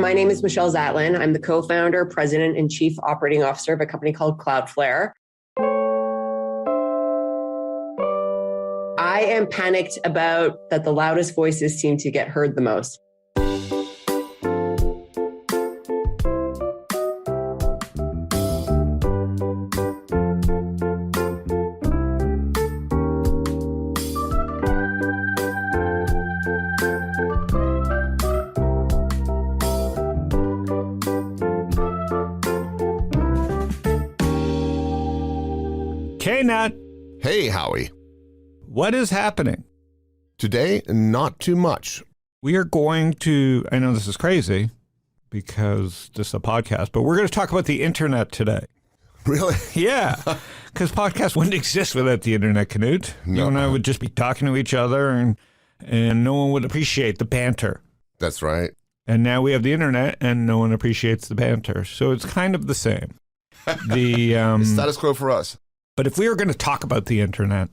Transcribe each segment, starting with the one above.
My name is Michelle Zatlyn. I'm the co-founder, president, and chief operating officer of a company called Cloudflare. I am panicked about that the loudest voices seem to get heard the most. Hey, Nat. Hey, Howie. What is happening? Today, not too much. We are going to, I know this is crazy because this is a podcast, but we're going to talk about the internet today. Really? Yeah, because podcasts wouldn't exist without the internet, Knut. No. You and I would just be talking to each other and no one would appreciate the banter. That's right. And now we have the internet and no one appreciates the banter. So it's kind of the same. The Status quo for us. But if we were going to talk about the internet,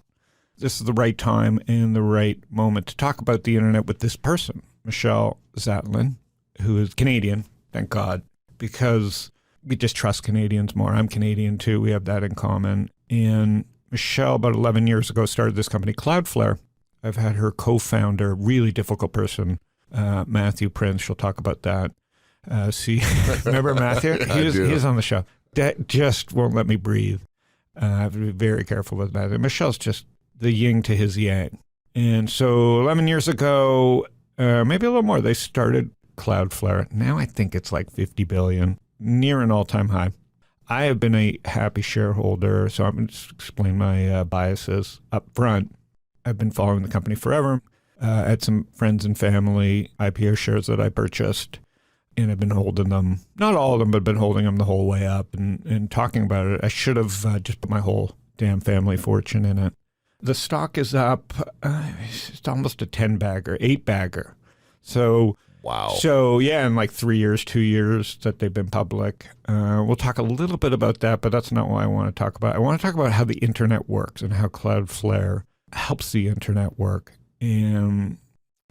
this is the right time and the right moment to talk about the internet with this person, Michelle Zatlyn, who is Canadian, thank God, because we just trust Canadians more. I'm Canadian too. We have that in common. And Michelle, about 11 years ago, started this company, Cloudflare. I've had her co-founder, really difficult person, Matthew Prince. She'll talk about that. Remember Matthew? He was on the show. That just won't let me breathe. I have to be very careful with that. And Michelle's just the yin to his yang. And so 11 years ago, maybe a little more, they started Cloudflare. Now I think it's like 50 billion, near an all-time high. I have been a happy shareholder, so I'm going to explain my biases up front. I've been following the company forever. I had some friends and family IPO shares that I purchased. And I've been holding them, not all of them, but been holding them the whole way up and talking about it. I should have just put my whole damn family fortune in it. The stock is up, it's almost a 10-bagger, 8-bagger. So, wow. So yeah, in like 3 years, 2 years that they've been public. We'll talk a little bit about that, but that's not what I want to talk about. I want to talk about how the internet works and how Cloudflare helps the internet work. And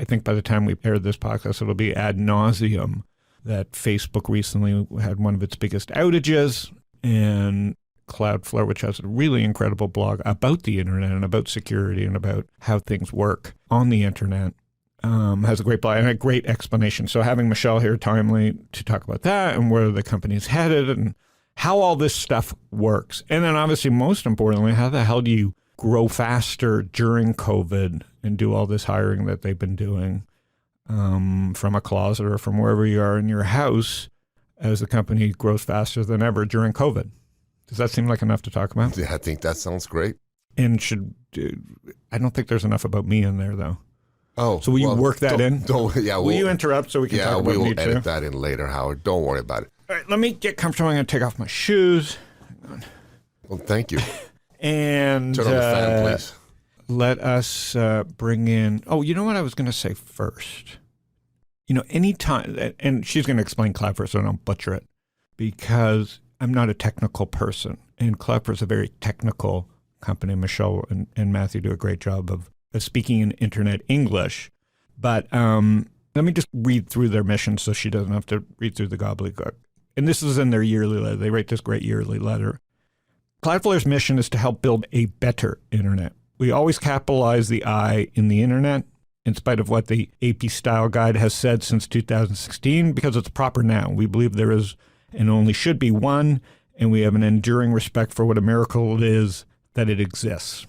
I think by the time we air this podcast, it'll be ad nauseum that Facebook recently had one of its biggest outages, and Cloudflare, which has a really incredible blog about the internet and about security and about how things work on the internet, has a great blog and a great explanation. So having Michelle here timely to talk about that and where the company's headed and how all this stuff works. And then obviously, most importantly, how the hell do you grow faster during COVID and do all this hiring that they've been doing? From a closet or from wherever you are in your house as the company grows faster than ever during COVID. Does that seem like enough to talk about? Yeah, I think that sounds great. And I don't think there's enough about me in there, though. Oh, so will you work that in? Will you interrupt so we can talk about me too? Yeah, we will edit that in later, Howard. Don't worry about it. All right, let me get comfortable. I'm going to take off my shoes. Hang on. Well, thank you. And turn on the fan, please. Let us bring in, you know what I was going to say first? You know, anytime, and she's going to explain Cloudflare so I don't butcher it, because I'm not a technical person, and Cloudflare is a very technical company. Michelle and Matthew do a great job of speaking in internet English. But let me just read through their mission so she doesn't have to read through the gobbledygook. And this is in their yearly letter. They write this great yearly letter. Cloudflare's mission is to help build a better internet. We always capitalize the I in the internet, in spite of what the AP Style Guide has said since 2016, because it's proper now. We believe there is and only should be one, and we have an enduring respect for what a miracle it is that it exists.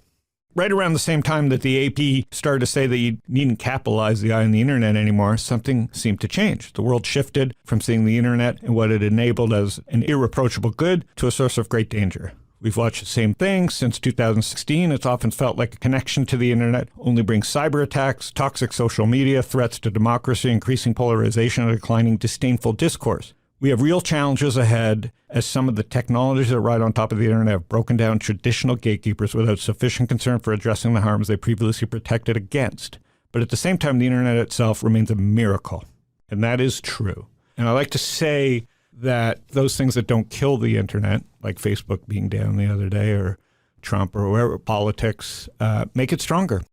Right around the same time that the AP started to say that you needn't capitalize the I in the internet anymore, something seemed to change. The world shifted from seeing the internet and what it enabled as an irreproachable good to a source of great danger. We've watched the same thing since 2016. It's often felt like a connection to the internet only brings cyber attacks, toxic social media, threats to democracy, increasing polarization, and declining disdainful discourse. We have real challenges ahead as some of the technologies that ride on top of the internet have broken down traditional gatekeepers without sufficient concern for addressing the harms they previously protected against. But at the same time, the internet itself remains a miracle. And that is true. And I like to say that those things that don't kill the internet, like Facebook being down the other day or Trump or whoever, politics, make it stronger.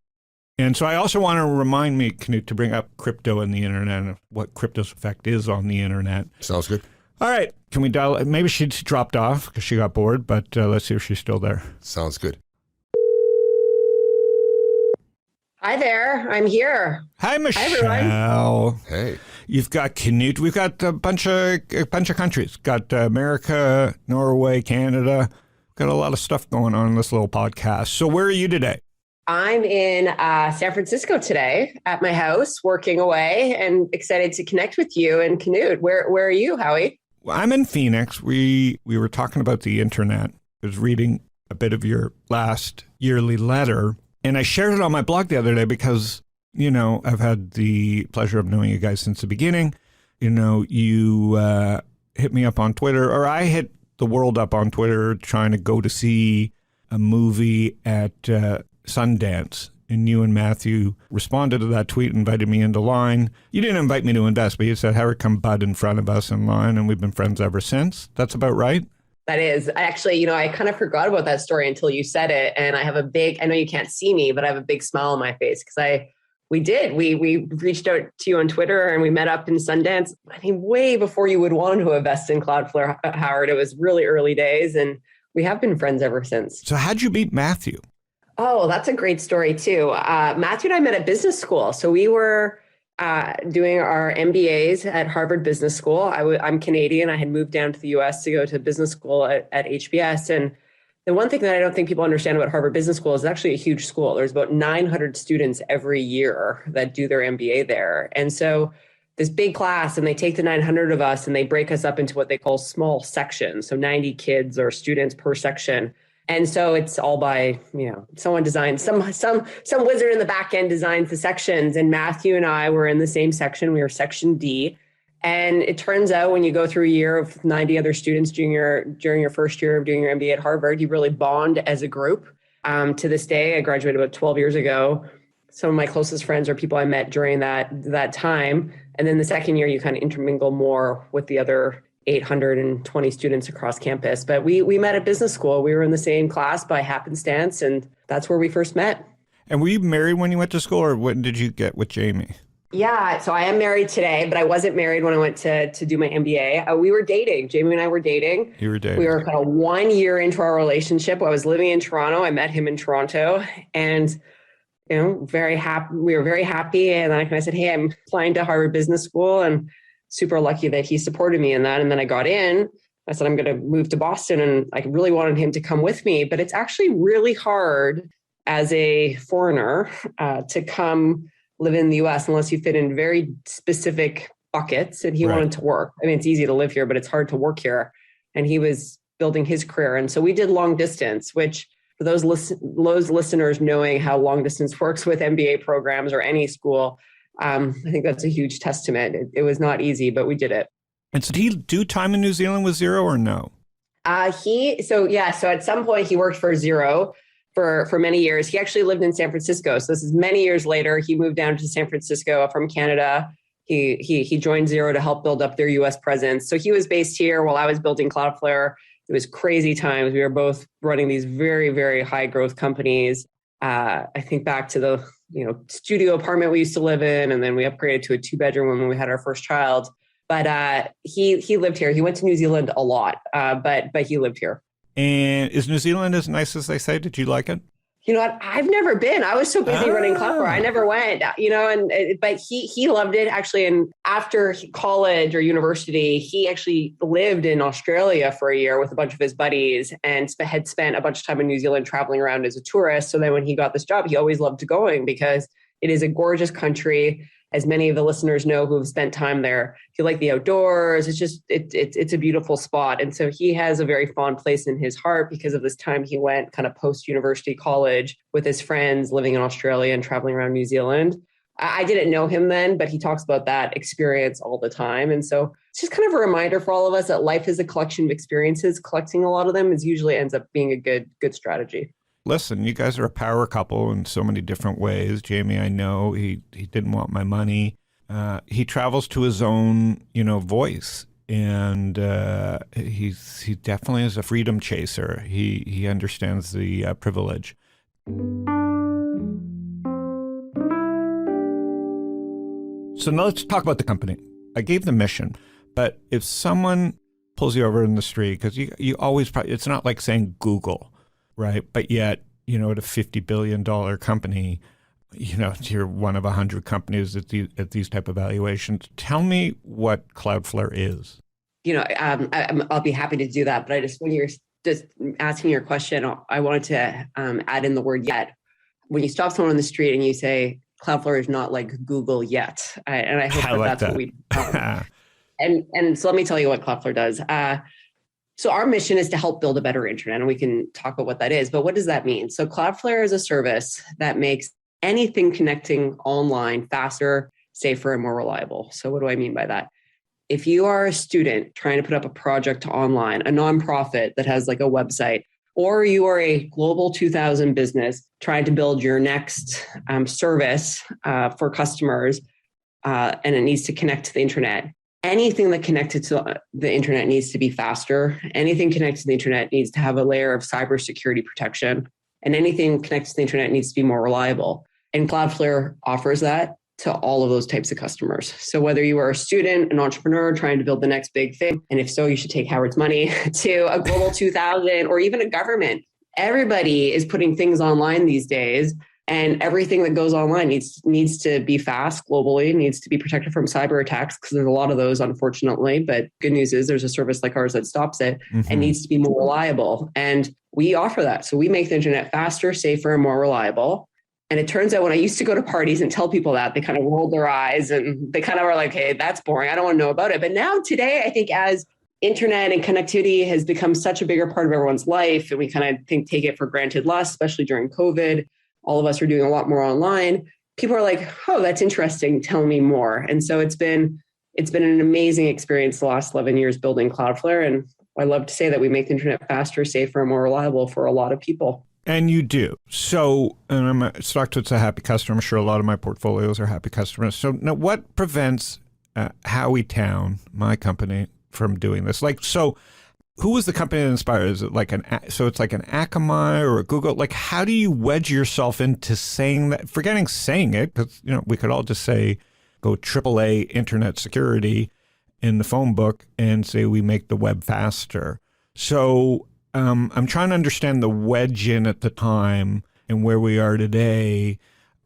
And so I also want to remind me, Knut, to bring up crypto and the internet and what crypto's effect is on the internet. Sounds good. All right. Can we dial? Maybe she dropped off because she got bored, but let's see if she's still there. Sounds good. Hi there. I'm here. Hi, Michelle. Hi, everyone. Hey. You've got Knut. We've got a bunch of countries. Got America, Norway, Canada. Got a lot of stuff going on in this little podcast. So where are you today? I'm in San Francisco today at my house, working away, and excited to connect with you and Knut. Where are you, Howie? Well, I'm in Phoenix. We were talking about the internet. I was reading a bit of your last yearly letter, and I shared it on my blog the other day because, you know, I've had the pleasure of knowing you guys since the beginning. You know, you hit me up on Twitter, or I hit the world up on Twitter trying to go to see a movie at Sundance, and you and Matthew responded to that tweet, invited me into line. You didn't invite me to invest, but you said, have her come bud in front of us in line, and we've been friends ever since. That's about right? That is. Actually, you know, I kind of forgot about that story until you said it, and I have I know you can't see me, but I have a big smile on my face because we reached out to you on Twitter and we met up in Sundance. I mean, way before you would want to invest in Cloudflare, Howard. It was really early days, and we have been friends ever since. So how'd you meet Matthew? Oh, that's a great story too. Matthew and I met at business school. So we were doing our MBAs at Harvard Business School. I'm Canadian. I had moved down to the US to go to business school at HBS. And the one thing that I don't think people understand about Harvard Business School is it's actually a huge school. There's about 900 students every year that do their MBA there. And so this big class, and they take the 900 of us and they break us up into what they call small sections. So 90 kids or students per section. And so it's all by, you know, someone designed, some wizard in the back end designs the sections. And Matthew and I were in the same section. We were section D. And it turns out when you go through a year of 90 other students during your first year of doing your MBA at Harvard, you really bond as a group. To this day, I graduated about 12 years ago. Some of my closest friends are people I met during that time. And then the second year, you kind of intermingle more with the other 820 students across campus. But we met at business school. We were in the same class by happenstance, and that's where we first met. And were you married when you went to school, or when did you get with Jamie? Yeah, so I am married today, but I wasn't married when I went to do my MBA. We were dating. Jamie and I were dating. You were dating. We were kind of 1 year into our relationship. I was living in Toronto. I met him in Toronto, and you know, very happy. We were very happy. And then I said, hey, I'm applying to Harvard Business School, and super lucky that he supported me in that. And then I got in. I said, I'm going to move to Boston, and I really wanted him to come with me. But it's actually really hard as a foreigner to come live in the US unless you fit in very specific buckets. And he wanted to work. I mean, it's easy to live here, but it's hard to work here. And he was building his career. And so we did long distance, which for those listeners knowing how long distance works with MBA programs or any school, I think that's a huge testament. It was not easy, but we did it. And so did he do time in New Zealand with Xero or no? So at some point he worked for Xero for many years. He actually lived in San Francisco. So this is many years later. He moved down to San Francisco from Canada. He joined Xero to help build up their US presence. So he was based here while I was building Cloudflare. It was crazy times. We were both running these very, very high growth companies. I think back to the studio apartment we used to live in, and then we upgraded to a 2-bedroom when we had our first child. But he lived here. He went to New Zealand a lot, but he lived here. And is New Zealand as nice as they say? Did you like it? You know what? I've never been. I was so busy running Cloudflare. I never went, but he loved it actually. And after college or university, he actually lived in Australia for a year with a bunch of his buddies and had spent a bunch of time in New Zealand traveling around as a tourist. So then when he got this job, he always loved going because it is a gorgeous country. As many of the listeners know who have spent time there, if you like the outdoors, it's a beautiful spot. And so he has a very fond place in his heart because of this time he went kind of post-university college with his friends living in Australia and traveling around New Zealand. I didn't know him then, but he talks about that experience all the time. And so it's just kind of a reminder for all of us that life is a collection of experiences. Collecting a lot of them usually ends up being a good strategy. Listen, you guys are a power couple in so many different ways. Jamie, I know he didn't want my money. He travels to his own, voice, and he definitely is a freedom chaser. He understands the privilege. So now let's talk about the company. I gave the mission, but if someone pulls you over in the street, because you always probably, it's not like saying Google, right? But yet, at a $50 billion company, you're one of 100 companies at these type of valuations. Tell me what Cloudflare is. I'll be happy to do that. But when you're just asking your question, I wanted to add in the word yet. When you stop someone on the street and you say, Cloudflare is not like Google yet. And I hope that's what we and so let me tell you what Cloudflare does. So our mission is to help build a better internet, and we can talk about what that is. But what does that mean? So Cloudflare is a service that makes anything connecting online faster, safer, and more reliable. So what do I mean by that? If you are a student trying to put up a project online, a nonprofit that has like a website, or you are a global 2000 business trying to build your next service for customers, and it needs to connect to the internet, anything that connected to the internet needs to be faster. Anything connected to the internet needs to have a layer of cybersecurity protection. And anything connected to the internet needs to be more reliable. And Cloudflare offers that to all of those types of customers. So whether you are a student, an entrepreneur trying to build the next big thing, and if so, you should take Howard's money, to a global 2000 or even a government, everybody is putting things online these days. And everything that goes online needs to be fast globally, needs to be protected from cyber attacks, because there's a lot of those, unfortunately. But good news is there's a service like ours that stops it, and needs to be more reliable. And we offer that. So we make the internet faster, safer, and more reliable. And it turns out when I used to go to parties and tell people that, they kind of rolled their eyes and they kind of were like, hey, that's boring. I don't want to know about it. But now today, I think as internet and connectivity has become such a bigger part of everyone's life, and we kind of take it for granted less, especially during COVID. All of us are doing a lot more online. People are like, oh, that's interesting. Tell me more. And so it's been an amazing experience the last 11 years building Cloudflare. And I love to say that we make the internet faster, safer, and more reliable for a lot of people. And you do. So, and I'm StockTwit's a happy customer. I'm sure a lot of my portfolios are happy customers. So now what prevents Howietown, my company, from doing this? Who was the company that inspired? Is it like it's like an Akamai or a Google? Like, how do you wedge yourself into saying that, forgetting saying it, because, we could all just say, go AAA internet security in the phone book and say we make the web faster. So I'm trying to understand the wedge in at the time and where we are today,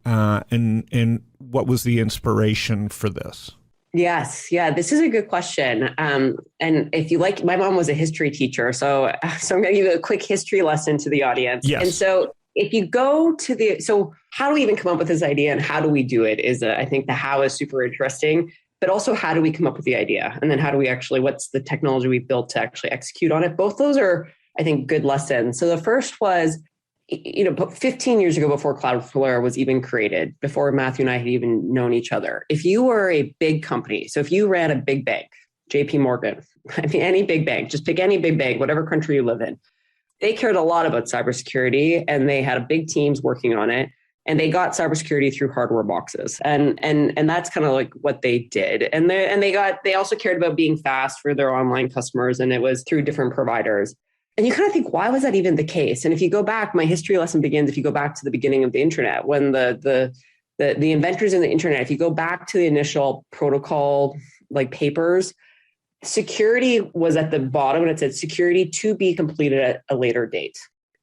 and what was the inspiration for this? Yes. Yeah, this is a good question. And if you like, my mom was a history teacher. So I'm going to give you a quick history lesson to the audience. Yes. And so if you go to so how do we even come up with this idea and how do we do it is, I think the how is super interesting, but also how do we come up with the idea? And then how do we what's the technology we built to actually execute on it? Both those are, I think, good lessons. So the first was, 15 years ago, before Cloudflare was even created, before Matthew and I had even known each other, if you were a big company, so if you ran a big bank, JP Morgan, any big bank, just pick any big bank, whatever country you live in, they cared a lot about cybersecurity, and they had big teams working on it, and they got cybersecurity through hardware boxes, and that's kind of like what they did, and they also cared about being fast for their online customers, and it was through different providers. And you kind of think, why was that even the case? And if you go back, my history lesson begins if you go back to the beginning of the internet, when the inventors in the internet, if you go back to the initial protocol papers, security was at the bottom, and it said security to be completed at a later date.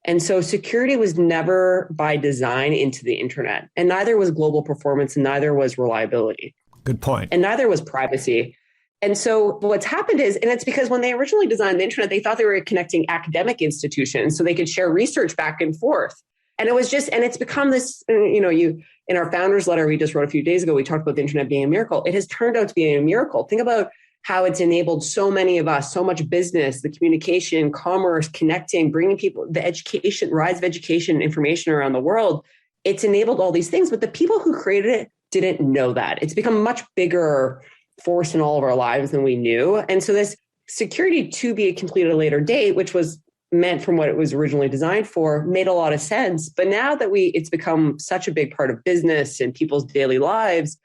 And so security was never by design into the internet, and neither was global performance, and neither was reliability. Good point. And neither was privacy. And so what's happened is, and it's because when they originally designed the internet, they thought they were connecting academic institutions so they could share research back and forth. And it was just, and it's become this, in our founders letter we just wrote a few days ago, we talked about the internet being a miracle. It has turned out to be a miracle. Think about how it's enabled so many of us, so much business, the communication, commerce, connecting, bringing people, the education, rise of education, information around the world. It's enabled all these things, but the people who created it didn't know that. It's become much bigger force in all of our lives than we knew. And so this security to be completed at a later date, which was meant from what it was originally designed for, made a lot of sense. But now that it's become such a big part of business and people's daily lives,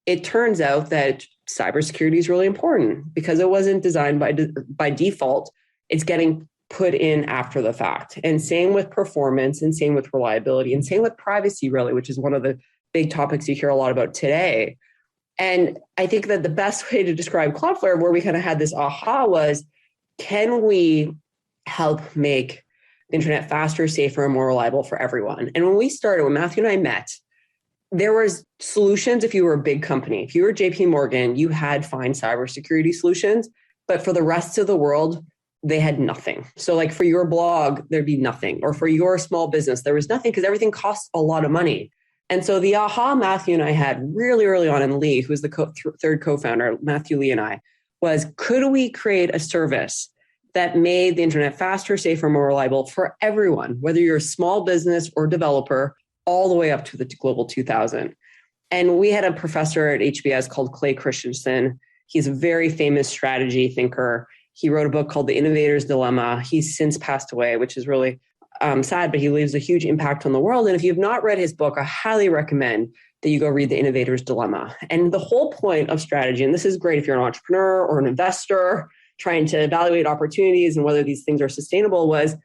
it turns out that cybersecurity is really important because it wasn't designed by default. It's getting put in after the fact. And same with performance, and same with reliability, and same with privacy, really, which is one of the big topics you hear a lot about today. And I think that the best way to describe Cloudflare, where we kind of had this aha, was, can we help make the internet faster, safer, and more reliable for everyone? And when Matthew and I met, there was solutions. If you were a big company, if you were JP Morgan, you had fine cybersecurity solutions, but for the rest of the world, they had nothing. So like for your blog, there'd be nothing. Or for your small business, there was nothing because everything costs a lot of money. And so the aha Matthew and I had really early on, and Lee, who was the third co-founder, Matthew, Lee, and I, was, could we create a service that made the internet faster, safer, more reliable for everyone, whether you're a small business or developer, all the way up to the global 2000. And we had a professor at HBS called Clay Christensen. He's a very famous strategy thinker. He wrote a book called The Innovator's Dilemma. He's since passed away, which is really sad, but he leaves a huge impact on the world. And if you've not read his book, I highly recommend that you go read The Innovator's Dilemma. And the whole point of strategy, and this is great if you're an entrepreneur or an investor trying to evaluate opportunities and whether these things are sustainable, was,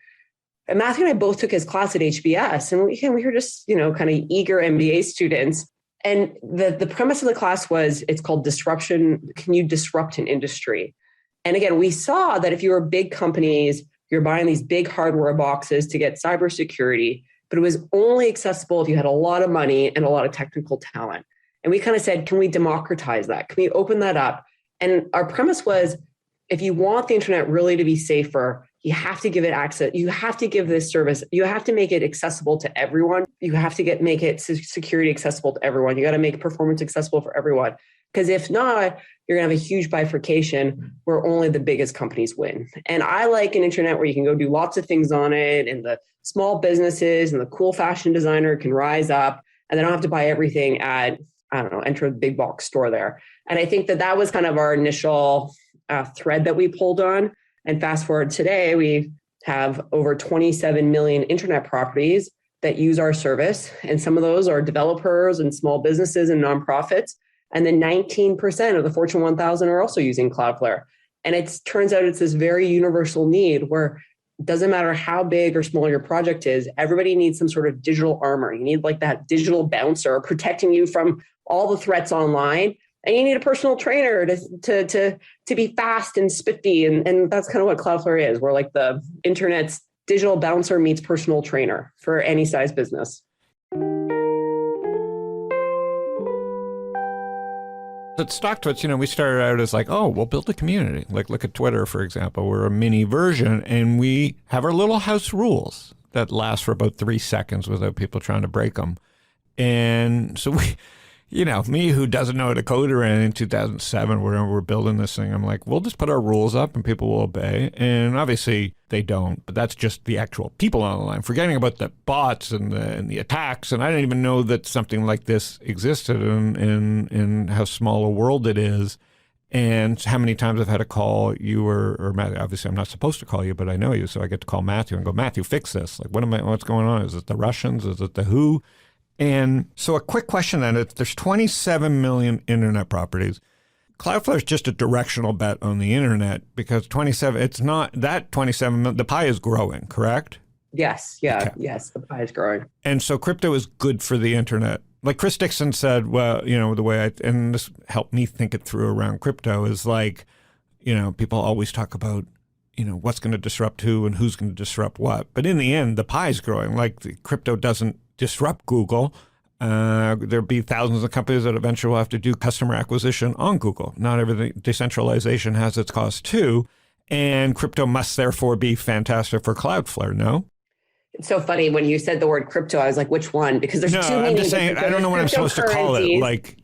and Matthew and I both took his class at HBS, and we were just, kind of eager MBA students. And the premise of the class was, it's called disruption. Can you disrupt an industry? And again, we saw that if you were big companies, you're buying these big hardware boxes to get cybersecurity, but it was only accessible if you had a lot of money and a lot of technical talent. And we kind of said, can we democratize that? Can we open that up? And our premise was, if you want the internet really to be safer, you have to give it access. You have to give this service. You have to make it accessible to everyone. You have to make it security accessible to everyone. You got to make performance accessible for everyone. Because if not, you're going to have a huge bifurcation where only the biggest companies win. And I like an internet where you can go do lots of things on it, and the small businesses and the cool fashion designer can rise up, and they don't have to buy everything at, enter a big box store there. And I think that was kind of our initial thread that we pulled on. And fast forward today, we have over 27 million internet properties that use our service. And some of those are developers and small businesses and nonprofits. And then 19% of the Fortune 1000 are also using Cloudflare. And it turns out it's this very universal need where it doesn't matter how big or small your project is, everybody needs some sort of digital armor. You need like that digital bouncer protecting you from all the threats online. And you need a personal trainer to be fast and spiffy. And that's kind of what Cloudflare is. We're like the internet's digital bouncer meets personal trainer for any size business. At StockTwits, we started out as like, oh, we'll build a community. Like, look at Twitter, for example. We're a mini version, and we have our little house rules that last for about 3 seconds without people trying to break them. And so we... me who doesn't know how to code or anything in 2007, where we're building this thing, I'm like, we'll just put our rules up and people will obey. And obviously they don't, but that's just the actual people on the line, forgetting about the bots and the attacks. And I didn't even know that something like this existed and how small a world it is. And how many times I've had to call you or Matthew. Obviously I'm not supposed to call you, but I know you. So I get to call Matthew and go, Matthew, fix this. Like, what's going on? Is it the Russians? Is it the WHO? And so a quick question then, if there's 27 million internet properties, Cloudflare is just a directional bet on the internet because 27, it's not that 27 million, the pie is growing, correct? Yes. Yeah. Okay. Yes. The pie is growing. And so crypto is good for the internet. Like Chris Dixon said, well, the way and this helped me think it through around crypto is like, people always talk about, what's going to disrupt who and who's going to disrupt what. But in the end, the pie is growing. Like the crypto doesn't disrupt Google. There'll be thousands of companies that eventually will have to do customer acquisition on Google. Not everything. Decentralization has its cost too. And crypto must therefore be fantastic for Cloudflare, no? It's so funny when you said the word crypto, I was like, which one? Because there's two meanings. I'm just saying, I don't know what I'm supposed to call it. Like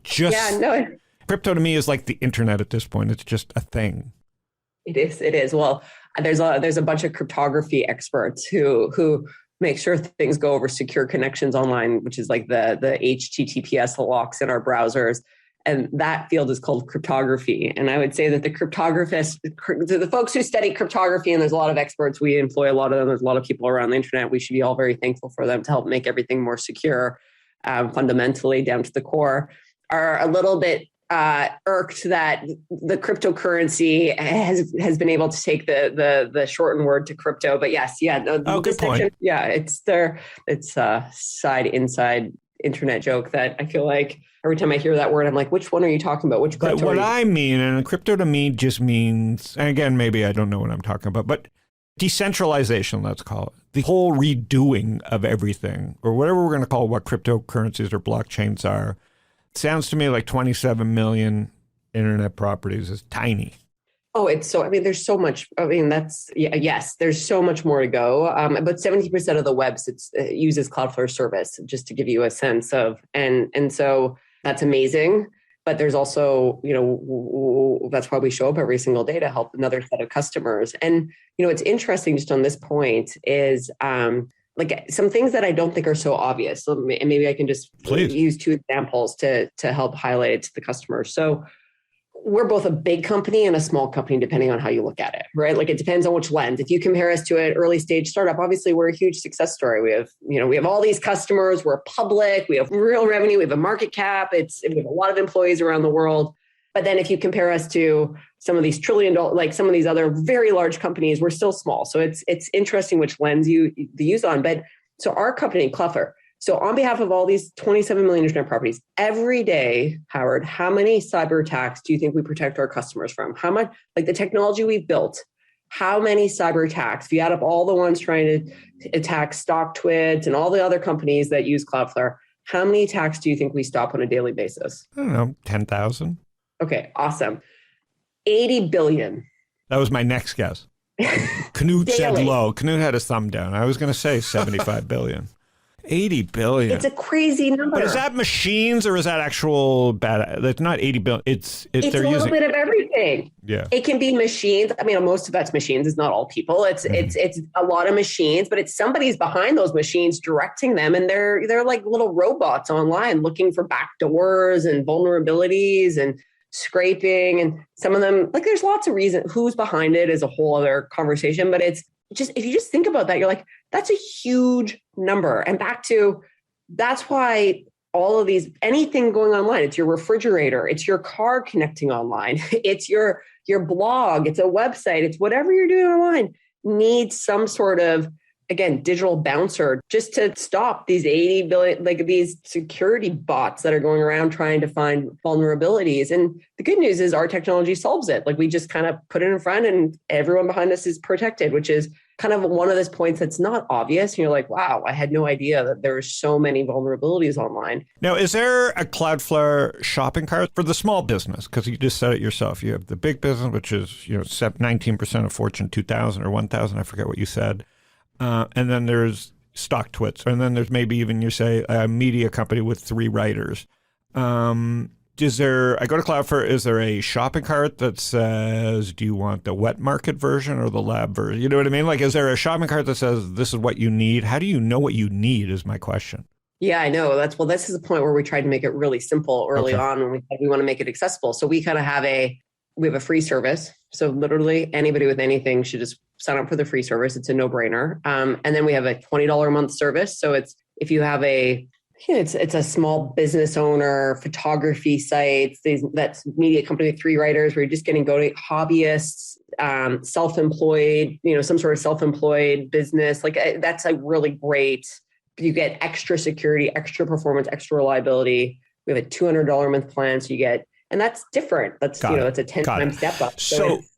crypto to me is like the internet at this point. It's just a thing. It is. Well, there's a bunch of cryptography experts who make sure things go over secure connections online, which is like the HTTPS locks in our browsers. And that field is called cryptography. And I would say that the folks who study cryptography, and there's a lot of experts, we employ a lot of them. There's a lot of people around the internet. We should be all very thankful for them to help make everything more secure, fundamentally down to the core, are a little bit irked that the cryptocurrency has been able to take the shortened word to crypto. But yes, yeah. Good point. Yeah, it's side inside internet joke that I feel like every time I hear that word, I'm like, which one are you talking about? Which crypto? But what I mean, and crypto to me just means, and again, maybe I don't know what I'm talking about, but decentralization, let's call it. The whole redoing of everything, or whatever we're going to call what cryptocurrencies or blockchains are, sounds to me like 27 million internet properties is tiny. Oh, it's so, I mean, there's so much, I mean, yes, there's so much more to go. But 70% of the web uses Cloudflare service, just to give you a sense of, and so that's amazing. But there's also, that's why we show up every single day to help another set of customers. And, it's interesting just on this point is, like some things that I don't think are so obvious. So maybe I can just use two examples to help highlight it to the customers. So we're both a big company and a small company, depending on how you look at it, right? Like it depends on which lens. If you compare us to an early stage startup, obviously we're a huge success story. We have all these customers, we're public, we have real revenue, we have a market cap, we have a lot of employees around the world. But then if you compare us to some of these $1 trillion, like some of these other very large companies, we're still small. So it's interesting which lens you use on. But so our company, Cloudflare, so on behalf of all these 27 million internet properties, every day, Howard, how many cyber attacks do you think we protect our customers from? How much, like the technology we've built, how many cyber attacks, if you add up all the ones trying to attack StockTwits and all the other companies that use Cloudflare, how many attacks do you think we stop on a daily basis? I don't know, 10,000. Okay, awesome. 80 billion. That was my next guess. Knut said low. Knut had his thumb down. I was going to say 75 billion. 80 billion. It's a crazy number. But is that machines or is that actual bad? That's not 80 billion. It's a little bit of everything. Yeah. It can be machines. I mean, most of that's machines. It's not all people. It's a lot of machines, but it's somebody's behind those machines directing them. And they're like little robots online looking for backdoors and vulnerabilities and scraping. And some of them, like there's lots of reasons. Who's behind it is a whole other conversation, but it's just, if you just think about that, you're like, that's a huge number. And back to, that's why all of these, anything going online, it's your refrigerator, it's your car connecting online, it's your blog, it's a website, it's whatever you're doing online, needs some sort of, again, digital bouncer just to stop these 80 billion, like these security bots that are going around trying to find vulnerabilities. And the good news is our technology solves it. Like we just kind of put it in front and everyone behind us is protected, which is kind of one of those points that's not obvious. And you're like, wow, I had no idea that there are so many vulnerabilities online. Now, is there a Cloudflare shopping cart for the small business? Because you just said it yourself. You have the big business, which is 19% of Fortune 2000 or 1000. I forget what you said. And then there's StockTwits. And then there's maybe even, you say, a media company with 3 writers. I go to Cloudflare, is there a shopping cart that says, do you want the wet market version or the lab version? You know what I mean? Like, is there a shopping cart that says, this is what you need? How do you know what you need is my question. Yeah, I know. This is the point where we tried to make it really simple early on when we said we want to make it accessible. So we kind of have a free service. So literally anybody with anything should just sign up for the free service. It's a no-brainer. And then we have a $20 a month service. So it's, if you have it's a small business owner, photography sites, that's media company with 3 writers where you're just getting go to hobbyists, self-employed, some sort of self-employed business. Like that's a really great, you get extra security, extra performance, extra reliability. We have a $200 a month plan. So you get, and that's different. That's, that's a 10 times step up.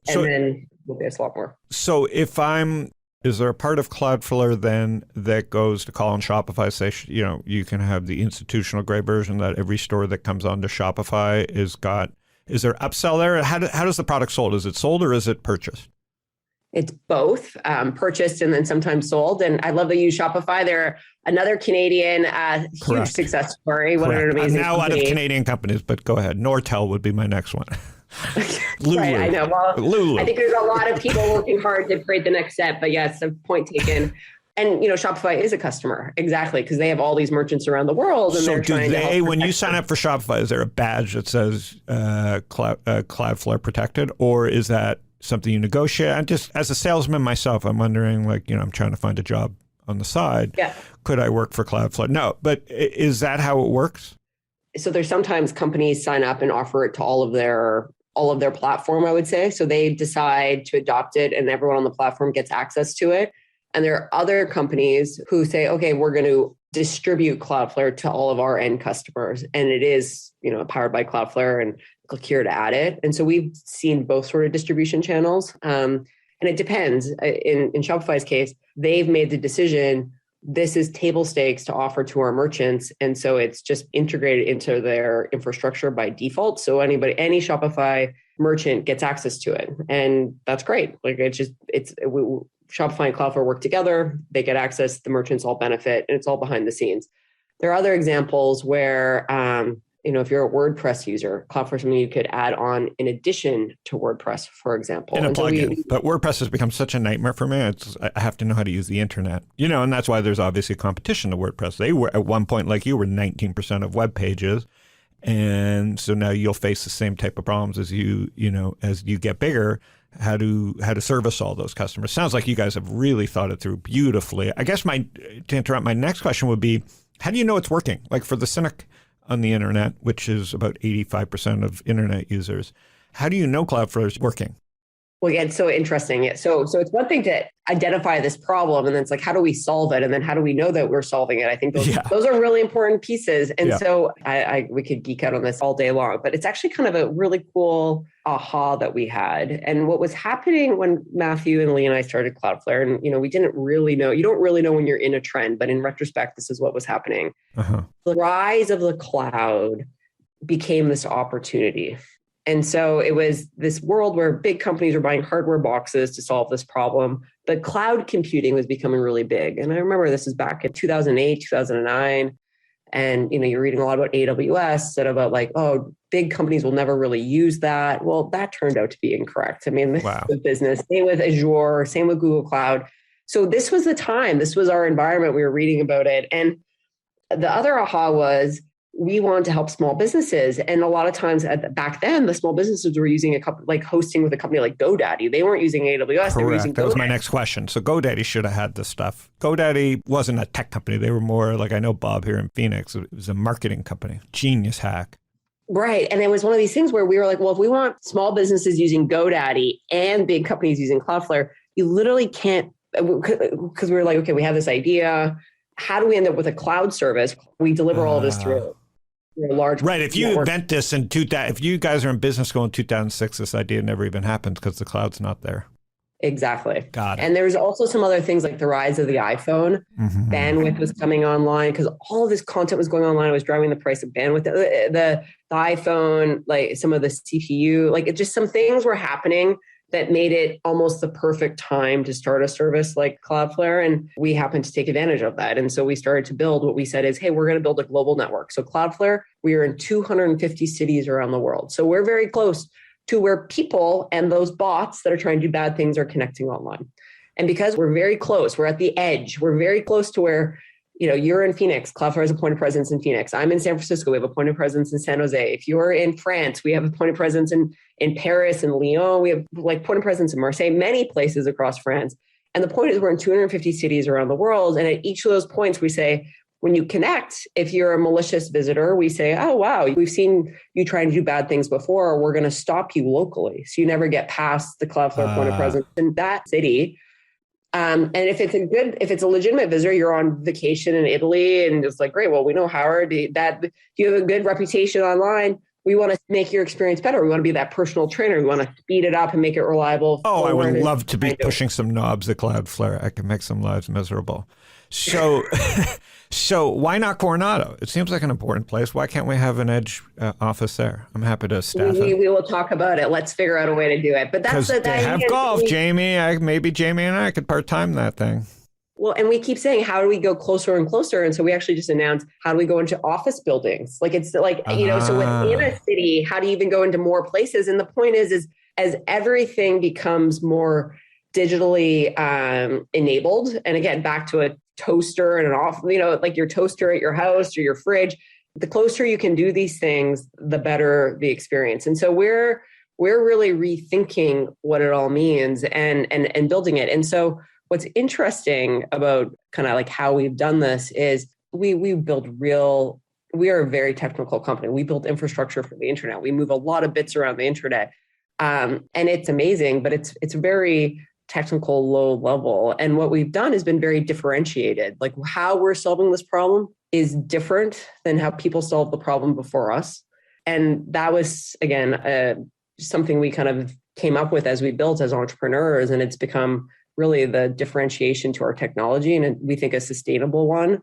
And then we'll get a lot more. So is there a part of Cloudflare then that goes to call on Shopify, say, you can have the institutional grade version that every store that comes onto Shopify is there upsell there? How does the product sold? Is it sold or is it purchased? It's both purchased and then sometimes sold. And I love that you use Shopify. They're another Canadian huge success story. What an amazing I'm now company. Out of Canadian companies, but go ahead. Nortel would be my next one. Lulu. Right, I know. Well, Lulu. I think there's a lot of people working hard to create the next step, but yes, the point taken. And Shopify is a customer, exactly, because they have all these merchants around the world. And so they're trying to help when you sign up for Shopify, is there a badge that says Cloudflare Protected, or is that something you negotiate? I'm just, as a salesman myself, I'm wondering, I'm trying to find a job on the side. Yeah. Could I work for Cloudflare? No, but is that how it works? So there's sometimes companies sign up and offer it to all of their platform, I would say. So they decide to adopt it and everyone on the platform gets access to it. And there are other companies who say, okay, we're going to distribute Cloudflare to all of our end customers. And it is, powered by Cloudflare, and click here to add it. And so we've seen both sort of distribution channels. And it depends. In Shopify's case, they've made the decision, this is table stakes to offer to our merchants. And so it's just integrated into their infrastructure by default. So any Shopify merchant gets access to it. And that's great. Like Shopify and Cloudflare work together. They get access, the merchants all benefit, and it's all behind the scenes. There are other examples where, if you're a WordPress user, Cloudflare is something you could add on in addition to WordPress, for example. In a plugin. But WordPress has become such a nightmare for me. I have to know how to use the internet. And that's why there's obviously competition to WordPress. They were at one point, like you were 19% of web pages. And so now you'll face the same type of problems as as you get bigger, how to service all those customers. Sounds like you guys have really thought it through beautifully. I guess to interrupt, my next question would be, how do you know it's working? Like for the cynic on the internet, which is about 85% of internet users, how do you know Cloudflare is working? Well, yeah, it's so interesting. So it's one thing to identify this problem, and then it's like, how do we solve it? And then how do we know that we're solving it? I think those are really important pieces. And so we could geek out on this all day long, but it's actually kind of a really cool aha that we had. And what was happening when Matthew and Lee and I started Cloudflare, and we didn't really know, you don't really know when you're in a trend, but in retrospect, this is what was happening. The rise of the cloud became this opportunity. And so it was this world where big companies were buying hardware boxes to solve this problem. But cloud computing was becoming really big. And I remember this is back in 2008, 2009. And, you're reading a lot about AWS and about big companies will never really use that. Well, that turned out to be incorrect. I mean, this is the business. Same with Azure, same with Google Cloud. So this was the time. This was our environment. We were reading about it. And the other aha was, we wanted to help small businesses. And a lot of times back then, the small businesses were using hosting with a company like GoDaddy. They weren't using AWS. Correct. They were using GoDaddy. That was my next question. So GoDaddy should have had this stuff. GoDaddy wasn't a tech company. They were more like, I know Bob here in Phoenix. It was a marketing company. Genius hack. Right. And it was one of these things where we were like, well, if we want small businesses using GoDaddy and big companies using Cloudflare, you literally can't, because we were like, okay, we have this idea. How do we end up with a cloud service? We deliver all of this through large. Right. If you network. invent this if you guys are in business school in 2006, this idea never even happens because the cloud's not there. Exactly. Got it. And there's also some other things like the rise of the iPhone. Bandwidth was coming online because all of this content was going online. It was driving the price of bandwidth. The iPhone, like some of the CPU, it just some things were happening that made it almost the perfect time to start a service like Cloudflare. And we happened to take advantage of that. And so we started to build what we said is, hey, we're going to build a global network. So Cloudflare, we are in 250 cities around the world. So we're very close to where people and those bots that are trying to do bad things are connecting online. And because we're very close, we're at the edge, we're very close to where, you're in Phoenix, Cloudflare has a point of presence in Phoenix. I'm in San Francisco, we have a point of presence in San Jose. If you're in France, we have a point of presence in Paris and Lyon. We have point of presence in Marseille, many places across France. And the point is we're in 250 cities around the world. And at each of those points, we say, when you connect, if you're a malicious visitor, we say, oh, wow, we've seen you trying to do bad things before. We're going to stop you locally. So you never get past the Cloudflare point of presence in that city. And if it's a legitimate visitor, you're on vacation in Italy and it's like, great, well, we know Howard, that you have a good reputation online. We want to make your experience better. We want to be that personal trainer. We want to speed it up and make it reliable. Oh, I would love to be pushing some knobs at Cloudflare. I can make some lives miserable. So, so why not Coronado? It seems like an important place. Why can't we have an edge office there? I'm happy to staff it. We will talk about it. Let's figure out a way to do it. But that's they have golf, Jamie. Maybe Jamie and I could part-time that thing. Well, and we keep saying, how do we go closer and closer? And so we actually just announced, how do we go into office buildings? So within a city, how do you even go into more places? And the point is as everything becomes more digitally enabled, and again, back to a toaster and like your toaster at your house or your fridge, the closer you can do these things, the better the experience. And so we're really rethinking what it all means and building it. And so what's interesting about kind of like how we've done this is we are a very technical company. We build infrastructure for the internet. We move a lot of bits around the internet. And it's amazing, but it's very technical low level. And what we've done has been very differentiated. Like how we're solving this problem is different than how people solved the problem before us. And that was, again, something we kind of came up with as we built as entrepreneurs. And it's become really the differentiation to our technology. And we think a sustainable one.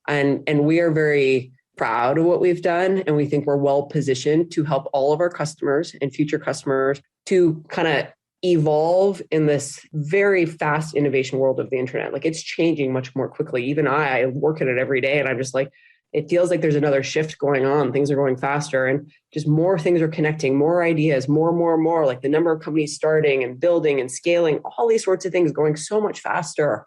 And we are very proud of what we've done. And we think we're well positioned to help all of our customers and future customers to kind of evolve in this very fast innovation world of the internet. Like it's changing much more quickly. Even I work in it every day and I'm just like, it feels like there's another shift going on. Things are going faster and just more things are connecting, more ideas, more, like the number of companies starting and building and scaling, all these sorts of things going so much faster.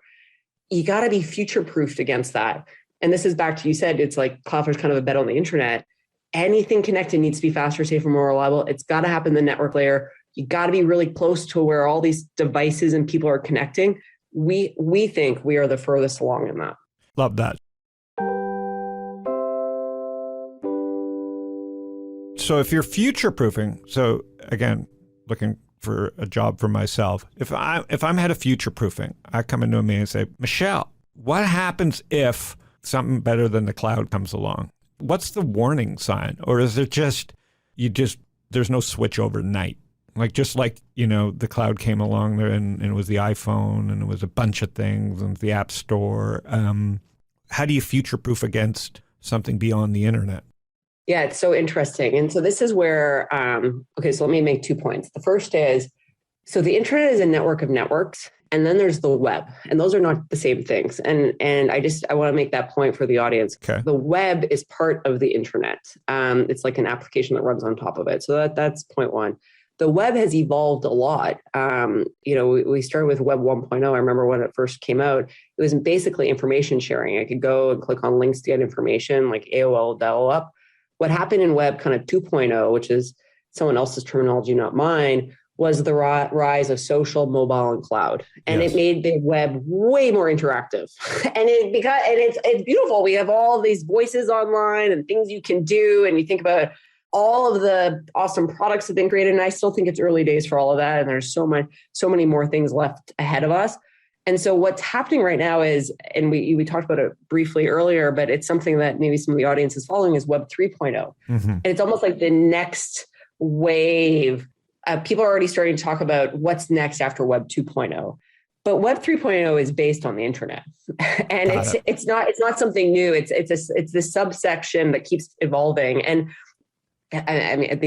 You got to be future-proofed against that. And this is back to, you said, it's like Cloudflare is kind of a bet on the internet. Anything connected needs to be faster, safer, more reliable. It's got to happen in the network layer. You got to be really close to where all these devices and people are connecting. We think we are the furthest along in that. Love that. So if you're future-proofing, so again, looking for a job for myself, if I'm head of future-proofing, I come into a meeting and say, Michelle, what happens if something better than the cloud comes along? What's the warning sign? Or is it just, there's no switch overnight? Like, just like, the cloud came along there and it was the iPhone and it was a bunch of things and the App Store. How do you future-proof against something beyond the internet? Yeah, it's so interesting. And so this is where, so let me make 2 points. The first is, so the internet is a network of networks, and then there's the web, and those are not the same things. And I want to make that point for the audience. Okay. The web is part of the internet. It's like an application that runs on top of it. So that's point one. The web has evolved a lot. We started with Web 1.0. I remember when it first came out, it was basically information sharing. I could go and click on links to get information, like AOL dial-up. What happened in Web kind of 2.0, which is someone else's terminology, not mine, was the rise of social, mobile, and cloud. And It made the web way more interactive. And it's beautiful. We have all these voices online and things you can do. And you think about all of the awesome products that have been created. And I still think it's early days for all of that. And there's so many more things left ahead of us. And so what's happening right now is, and we talked about it briefly earlier, but it's something that maybe some of the audience is following, is Web 3.0. Mm-hmm. And it's almost like the next wave. People are already starting to talk about what's next after Web 2.0. But Web 3.0 is based on the internet. And it's not something new. It's this subsection that keeps evolving. And I mean, at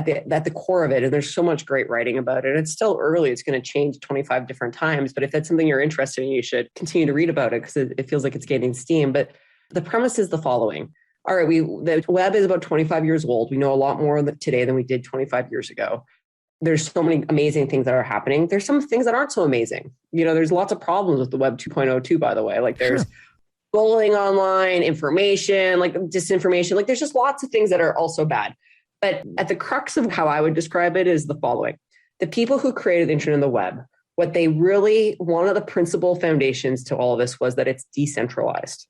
the core of it, and there's so much great writing about it. It's still early. It's going to change 25 different times. But if that's something you're interested in, you should continue to read about it because it feels like it's gaining steam. But the premise is the following. All right, the web is about 25 years old. We know a lot more today than we did 25 years ago. There's so many amazing things that are happening. There's some things that aren't so amazing. There's lots of problems with the Web 2.0 too, by the way. Like there's bullying online, information, like disinformation. Like there's just lots of things that are also bad. But at the crux of how I would describe it is the following. The people who created the internet and the web, what they really, one of the principal foundations to all of this was that it's decentralized.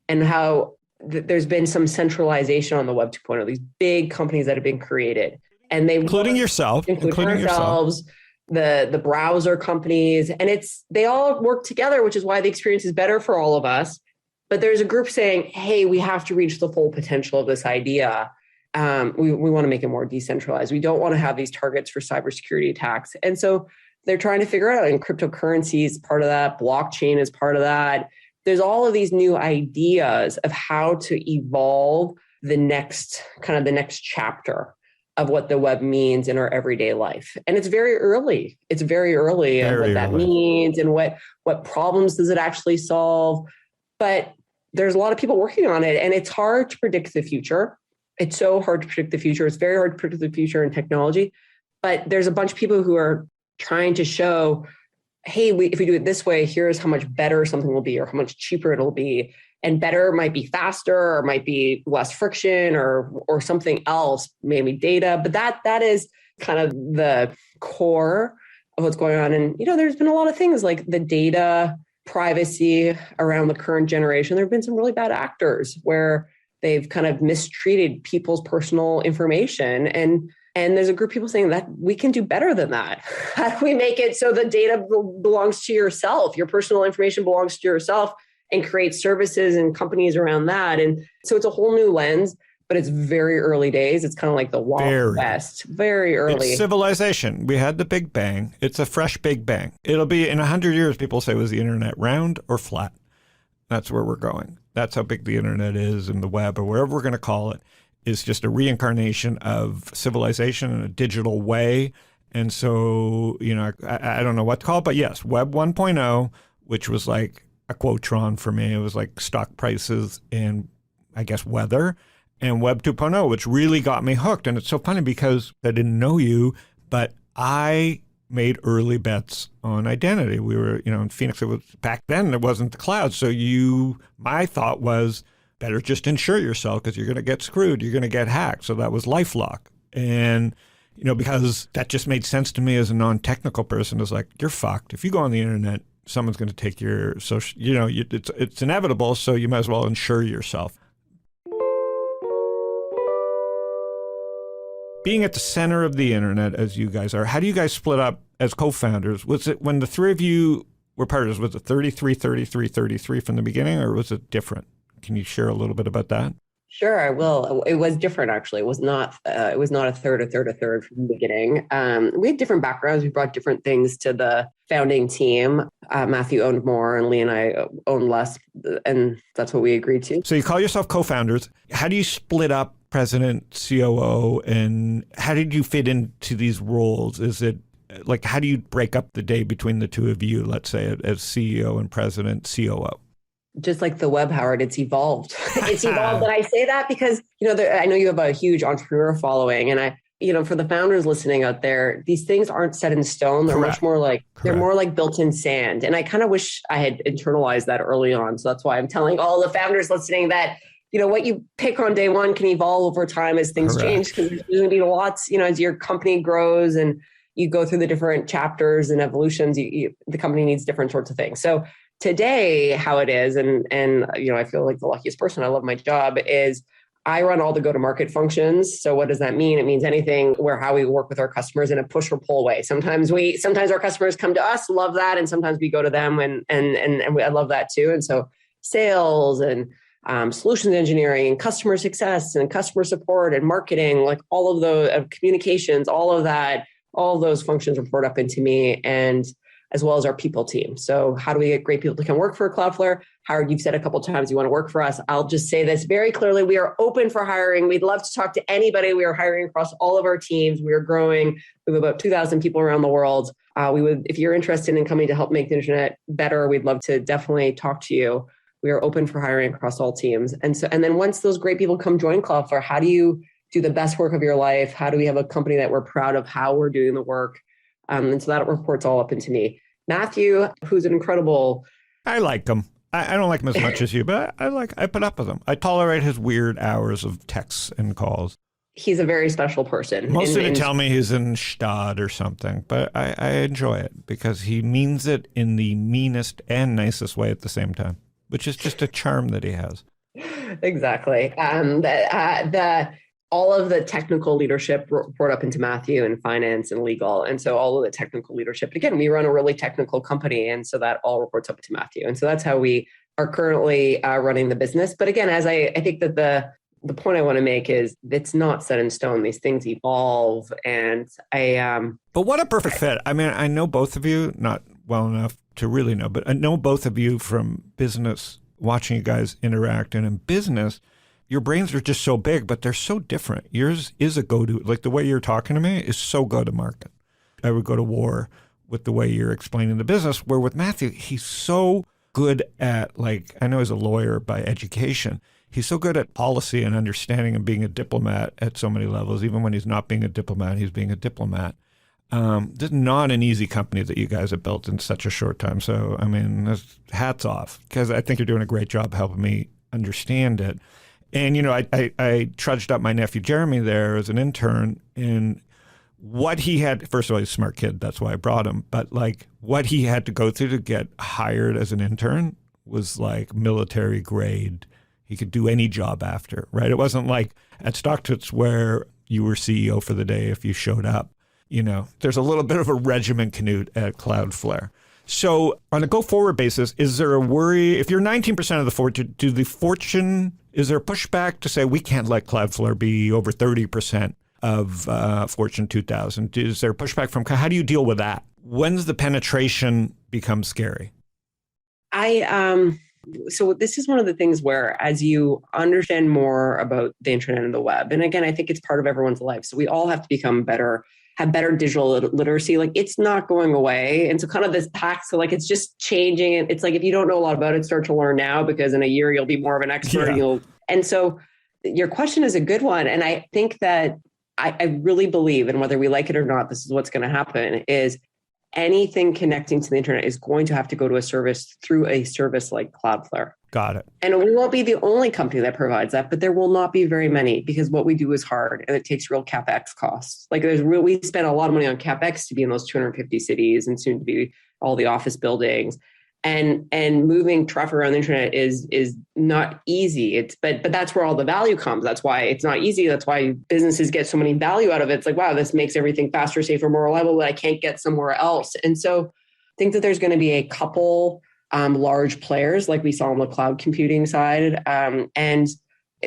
And how there's been some centralization on the Web 2.0, these big companies that have been created. And they including ourselves, the browser companies, and they all work together, which is why the experience is better for all of us. But there's a group saying, hey, we have to reach the full potential of this idea. We want to make it more decentralized. We don't want to have these targets for cybersecurity attacks. And so they're trying to figure out, and cryptocurrency is part of that. Blockchain is part of that. There's all of these new ideas of how to evolve the next chapter of what the web means in our everyday life. And it's very early. It's very early on what that means and what problems does it actually solve. But there's a lot of people working on it, and it's hard to predict the future. It's so hard to predict the future. It's very hard to predict the future in technology. But there's a bunch of people who are trying to show, hey, if we do it this way, here's how much better something will be or how much cheaper it'll be. And better might be faster or might be less friction or something else, maybe data. But that is kind of the core of what's going on. And, there's been a lot of things like the data privacy around the current generation. There have been some really bad actors where they've kind of mistreated people's personal information. And And there's a group of people saying that we can do better than that. How do we make it so the data belongs to yourself? Your personal information belongs to yourself, and create services and companies around that. And so it's a whole new lens, but it's very early days. It's kind of like the Wild West, very early. It's civilization. We had the Big Bang. It's a fresh Big Bang. It'll be in 100 years, people say, was the internet round or flat? That's where we're going. That's how big the internet is, and the web, or whatever we're going to call it, is just a reincarnation of civilization in a digital way. And so, I don't know what to call it, but yes, Web 1.0, which was like a quotron for me. It was like stock prices and I guess weather. And Web 2.0, which really got me hooked. And it's so funny because I didn't know you, but I made early bets on identity. We were, in Phoenix. It was back then. It wasn't the cloud. So my thought was better just insure yourself because you're going to get screwed. You're going to get hacked. So that was LifeLock. And because that just made sense to me as a non-technical person. It's like, you're fucked. If you go on the internet, someone's going to take your social. It's inevitable. So you might as well insure yourself. Being at the center of the internet, as you guys are, how do you guys split up as co-founders? Was it when the three of you were partners, was it 33, 33, 33 from the beginning, or was it different? Can you share a little bit about that? Sure, I will. It was different, actually. It was not a third from the beginning. We had different backgrounds. We brought different things to the founding team. Matthew owned more and Lee and I owned less, and that's what we agreed to. So you call yourself co-founders. How do you split up president, COO, and how did you fit into these roles? Is it like, how do you break up the day between the two of you, let's say, as CEO and president, COO? Just like the web, Howard, it's evolved. It's evolved. And I say that because, I know you have a huge entrepreneur following. And for the founders listening out there, these things aren't set in stone. They're much more like, they're more like built in sand. And I kind of wish I had internalized that early on. So that's why I'm telling all the founders listening that, what you pick on day one can evolve over time as things change, because there's going to be lots, as your company grows and you go through the different chapters and evolutions, the company needs different sorts of things. So today, how it is, and I feel like the luckiest person, I love my job, is I run all the go-to-market functions. So what does that mean? It means anything where how we work with our customers in a push or pull way. Sometimes our customers come to us, love that, and sometimes we go to them, and I love that too. And so sales and solutions engineering and customer success and customer support and marketing, like all of those communications, all of those functions report up into me, and as well as our people team. So how do we get great people to come work for Cloudflare? Howard, you've said a couple of times you want to work for us. I'll just say this very clearly. We are open for hiring. We'd love to talk to anybody. We are hiring across all of our teams. We are growing. We have about 2,000 people around the world. If you're interested in coming to help make the internet better, we'd love to definitely talk to you. We are open for hiring across all teams. And then once those great people come join Cloudflare, how do you do the best work of your life? How do we have a company that we're proud of how we're doing the work? And so that reports all up into me. Matthew, who's an incredible... I like him. I don't like him as much as you, but I put up with him. I tolerate his weird hours of texts and calls. He's a very special person. Mostly to tell me he's in Stad or something, but I enjoy it because he means it in the meanest and nicest way at the same time, which is just a charm that he has. Exactly. All of the technical leadership report up into Matthew in finance and legal. And so all of the technical leadership, again, we run a really technical company. And so that all reports up to Matthew. And so that's how we are currently running the business. But again, as I think that the point I want to make is it's not set in stone. These things evolve. And But what a perfect fit. I mean, I know both of you, not well enough to really know, but I know both of you from business, watching you guys interact. And in business, your brains are just so big, but they're so different. Yours is a go-to, like the way you're talking to me is so go-to-market. I would go to war with the way you're explaining the business, where with Matthew, he's so good at, like, I know he's a lawyer by education. He's so good at policy and understanding and being a diplomat at so many levels. Even when he's not being a diplomat, he's being a diplomat. This is not an easy company that you guys have built in such a short time. So, I mean, hats off, because I think you're doing a great job helping me understand it. And, I trudged up my nephew Jeremy there as an intern, and what he had, first of all, he's a smart kid. That's why I brought him. But like what he had to go through to get hired as an intern was like military grade. He could do any job after, right? It wasn't like at StockTwits where you were CEO for the day if you showed up. There's a little bit of a regimen, Knut, at Cloudflare. So on a go-forward basis, is there a worry, if you're 19% of the Fortune, is there a pushback to say we can't let Cloudflare be over 30% of Fortune 2000? Is there a pushback from, how do you deal with that? When's the penetration become scary? So this is one of the things where as you understand more about the internet and the web, and again, I think it's part of everyone's life. So we all have to become better, have better digital literacy. Like it's not going away. And so kind of this pack, so like it's just changing. And it's like, if you don't know a lot about it, start to learn now, because in a year you'll be more of an expert. Yeah. And so your question is a good one. And I think that I really believe, and whether we like it or not, this is what's going to happen, is anything connecting to the internet is going to have to go to a service through a service like Cloudflare. Got it. And we won't be the only company that provides that, but there will not be very many, because what we do is hard and it takes real CapEx costs. Like we spend a lot of money on CapEx to be in those 250 cities and soon to be all the office buildings. And moving traffic around the internet is not easy. But that's where all the value comes. That's why it's not easy. That's why businesses get so many value out of it. It's like, wow, this makes everything faster, safer, more reliable that I can't get somewhere else. And so I think that there's going to be a couple large players like we saw on the cloud computing side. And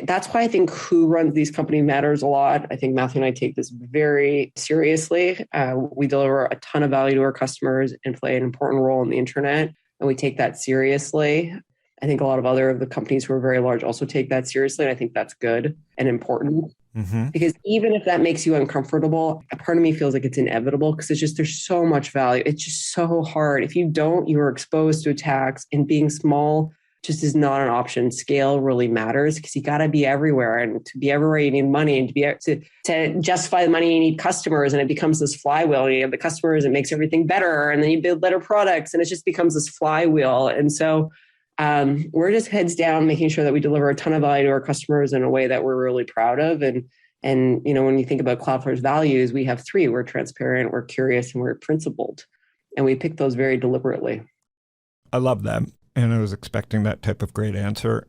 that's why I think who runs these companies matters a lot. I think Matthew and I take this very seriously. We deliver a ton of value to our customers and play an important role in the internet. And we take that seriously. I think a lot of the companies who are very large also take that seriously. And I think that's good and important. Mm-hmm. Because even if that makes you uncomfortable, a part of me feels like it's inevitable, because it's just, there's so much value. It's just so hard. If you don't, you are exposed to attacks, and being small just is not an option. Scale really matters, because you got to be everywhere, and to be everywhere you need money, and to be to justify the money you need customers, and it becomes this flywheel. You have the customers, it makes everything better, and then you build better products, and it just becomes this flywheel. And so we're just heads down, making sure that we deliver a ton of value to our customers in a way that we're really proud of. And when you think about Cloudflare's values, we have three: we're transparent, we're curious, and we're principled, and we pick those very deliberately. I love that. And I was expecting that type of great answer,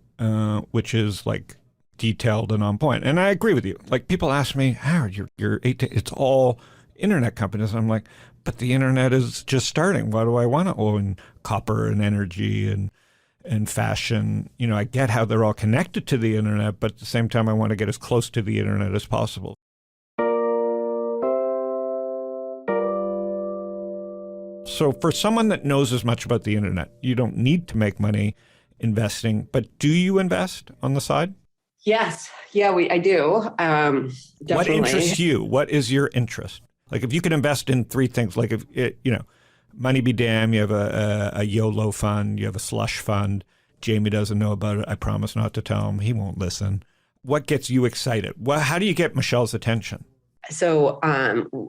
which is like detailed and on point. And I agree with you. Like people ask me, Howard, it's all internet companies. I'm like, but the internet is just starting. Why do I want to own copper and energy and fashion? I get how they're all connected to the internet, but at the same time, I want to get as close to the internet as possible. So for someone that knows as much about the internet, you don't need to make money investing, but do you invest on the side? Yes. Yeah, I do. Definitely. What interests you? What is your interest? Like if you could invest in three things, like if money be damned, you have a YOLO fund, you have a slush fund. Jamie doesn't know about it. I promise not to tell him. He won't listen. What gets you excited? How do you get Michelle's attention? So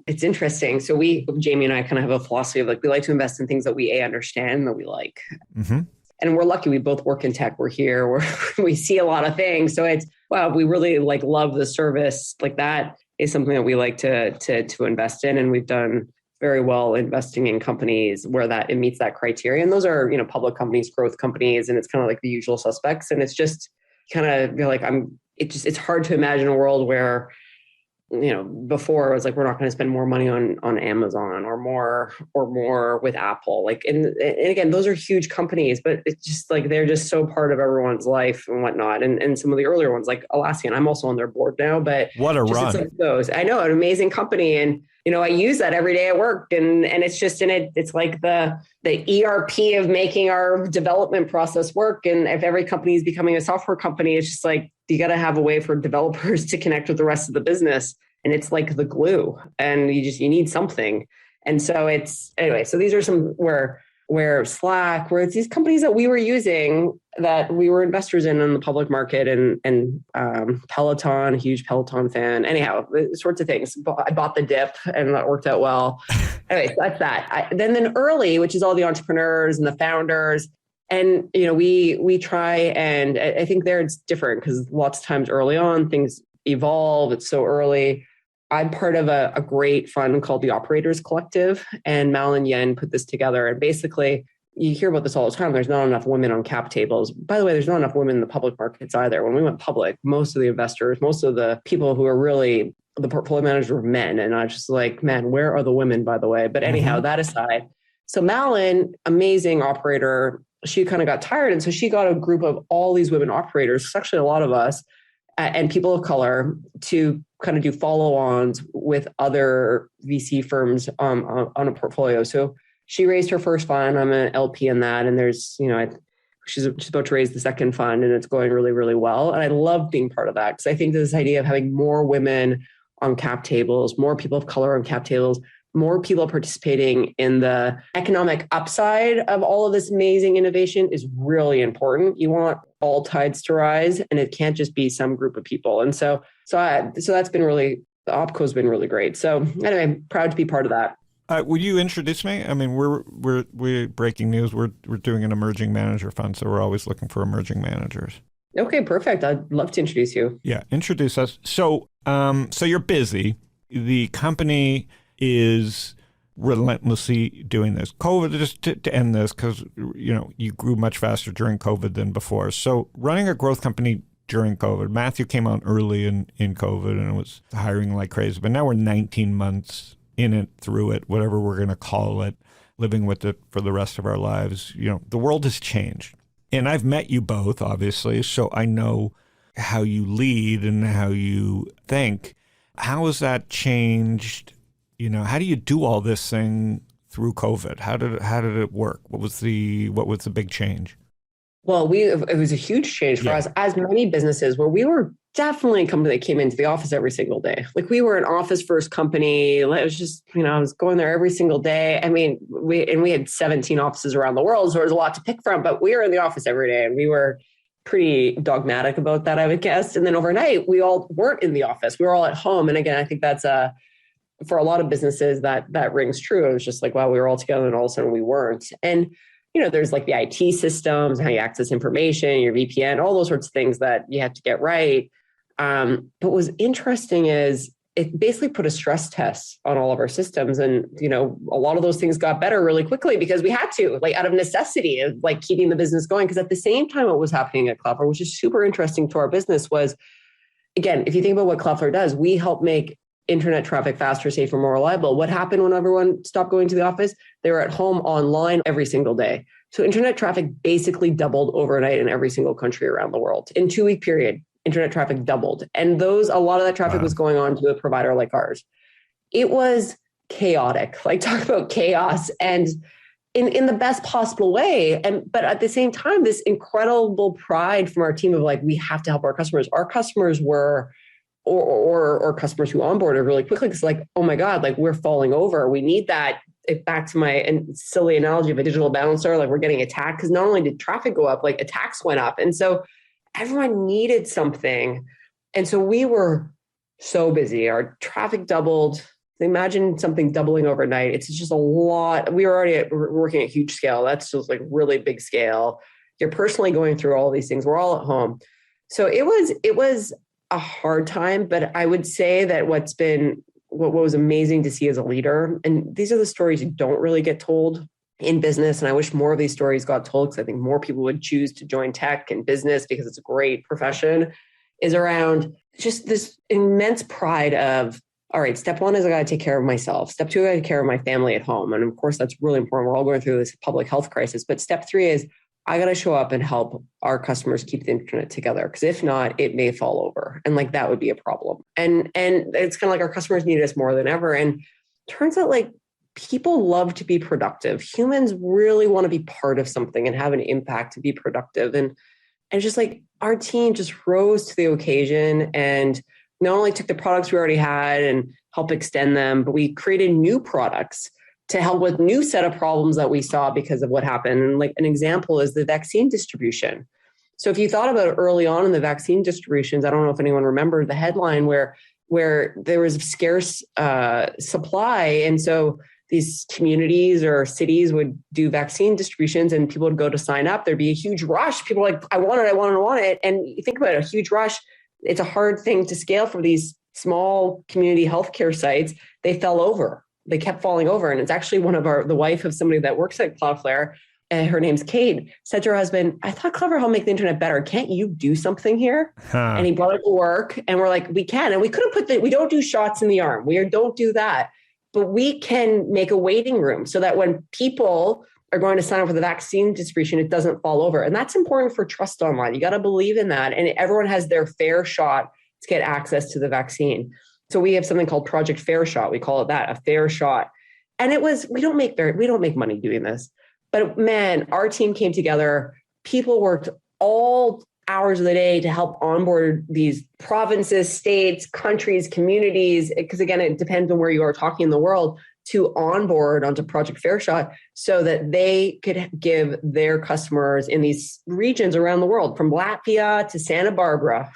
it's interesting. So Jamie and I kind of have a philosophy of like, we like to invest in things that we understand and that we like. Mm-hmm. And we're lucky. We both work in tech. We're here. We see a lot of things. So it's, wow, we really like love the service. Like that is something that we like to invest in. And we've done very well investing in companies where it meets that criteria. And those are, public companies, growth companies, and it's kind of like the usual suspects. And it's just kind of, you're like, it's hard to imagine a world where, before it was like, we're not going to spend more money on Amazon or more with Apple. Like, and again, those are huge companies, but it's just like, they're just so part of everyone's life and whatnot. And some of the earlier ones like Atlassian, I'm also on their board now, but what a run. It's like those, I know, an amazing company. And, I use that every day at work, and it's just it's like the ERP of making our development process work. And if every company is becoming a software company, it's just like, you got to have a way for developers to connect with the rest of the business. And it's like the glue, and you need something. And so so these are some where Slack, where it's these companies that we were using that we were investors in the public market, and Peloton, a huge Peloton fan. Anyhow, sorts of things. I bought the dip and that worked out well. Anyway, so that's that. Then early, which is all the entrepreneurs and the founders. And, we try, and I think there it's different because lots of times early on things evolve. It's so early. I'm part of a great fund called the Operators Collective, and Mal and Yen put this together. And basically, you hear about this all the time. There's not enough women on cap tables. By the way, there's not enough women in the public markets either. When we went public, most of the investors, most of the people who are really the portfolio managers were men. And I was just like, man, where are the women, by the way? But anyhow, that aside. So Malin, amazing operator, she kind of got tired. And so she got a group of all these women operators, it's actually a lot of us, and people of color, to kind of do follow-ons with other VC firms on a portfolio. So she raised her first fund. I'm an LP in that. And there's, she's about to raise the second fund, and it's going really, really well. And I love being part of that, because I think this idea of having more women on cap tables, more people of color on cap tables, more people participating in the economic upside of all of this amazing innovation is really important. You want all tides to rise, and it can't just be some group of people. And so that's been really, the OpCo's been really great. So anyway, proud to be part of that. Will you introduce me? I mean, we're breaking news. We're doing an emerging manager fund, so we're always looking for emerging managers. Okay, perfect. I'd love to introduce you. Yeah, introduce us. So you're busy. The company is relentlessly doing this. COVID, just to end this, because you grew much faster during COVID than before. So running a growth company during COVID, Matthew came on early in COVID and it was hiring like crazy. But now we're 19 months in it, through it, whatever we're going to call it, living with it for the rest of our lives. The world has changed. And I've met you both, obviously, so I know how you lead and how you think. How has that changed? How do you do all this thing through COVID? How did it work? What was the big change? Well, it was a huge change for us, as many businesses, where we were definitely a company that came into the office every single day. Like, we were an office first company. It was just, I was going there every single day. I mean, we had 17 offices around the world, so there was a lot to pick from, but we were in the office every day, and we were pretty dogmatic about that, I would guess. And then overnight, we all weren't in the office. We were all at home. And again, I think that's for a lot of businesses that rings true. It was just like, wow, we were all together and all of a sudden we weren't. And, there's like the IT systems, how you access information, your VPN, all those sorts of things that you have to get right. But what was interesting is it basically put a stress test on all of our systems. And, a lot of those things got better really quickly because we had to, like, out of necessity of like keeping the business going. Because at the same time, what was happening at Cloudflare, which is super interesting to our business, was, again, if you think about what Cloudflare does, we help make internet traffic faster, safer, more reliable. What happened when everyone stopped going to the office? They were at home online every single day. So internet traffic basically doubled overnight in every single country around the world. In a 2-week period, internet traffic doubled. And a lot of that traffic was going on to a provider like ours. It was chaotic, like, talk about chaos, and in the best possible way. But at the same time, this incredible pride from our team of like, we have to help our customers. Our customers were or customers who onboarded really quickly, because like, oh my God, like, we're falling over. We need that. Back to my silly analogy of a digital bouncer, like, we're getting attacked, because not only did traffic go up, like, attacks went up. And so everyone needed something. And so we were so busy. Our traffic doubled. Imagine something doubling overnight. It's just a lot. We were already working at huge scale. That's just like really big scale. You're personally going through all these things. We're all at home. So it was a hard time, but I would say that what was amazing to see as a leader, and these are the stories you don't really get told in business, and I wish more of these stories got told, because I think more people would choose to join tech and business because it's a great profession, is around just this immense pride of, all right, step one is I got to take care of myself. Step two, I got to take care of my family at home. And of course, that's really important. We're all going through this public health crisis. But step three is I got to show up and help our customers keep the internet together, because if not, it may fall over. And like, that would be a problem. And it's kind of like our customers need us more than ever. And turns out, like, people love to be productive. Humans really want to be part of something and have an impact to be productive. And just like, our team just rose to the occasion and not only took the products we already had and helped extend them, but we created new products to help with new set of problems that we saw because of what happened. And like, an example is the vaccine distribution. So if you thought about it early on in the vaccine distributions, I don't know if anyone remembered the headline where there was scarce supply. And so these communities or cities would do vaccine distributions and people would go to sign up. There'd be a huge rush. People were like, I want it. And you think about it, a huge rush. It's a hard thing to scale for these small community healthcare sites. They fell over. They kept falling over. And it's actually the wife of somebody that works at Cloudflare and her name's Kate, said to her husband, I thought Cloudflare helped make the internet better. Can't you do something here? And he brought it to work, and we're like, we can. And we couldn't we don't do shots in the arm. We don't do that. But we can make a waiting room so that when people are going to sign up for the vaccine distribution, it doesn't fall over. And that's important for trust online. You got to believe in that. And everyone has their fair shot to get access to the vaccine. So we have something called Project Fair Shot. We call it that, a fair shot. And we don't make money doing this. But man, our team came together. People worked all hours of the day to help onboard these provinces, states, countries, communities, because again, it depends on where you are talking in the world, to onboard onto Project Fair Shot so that they could give their customers in these regions around the world, from Latvia to Santa Barbara,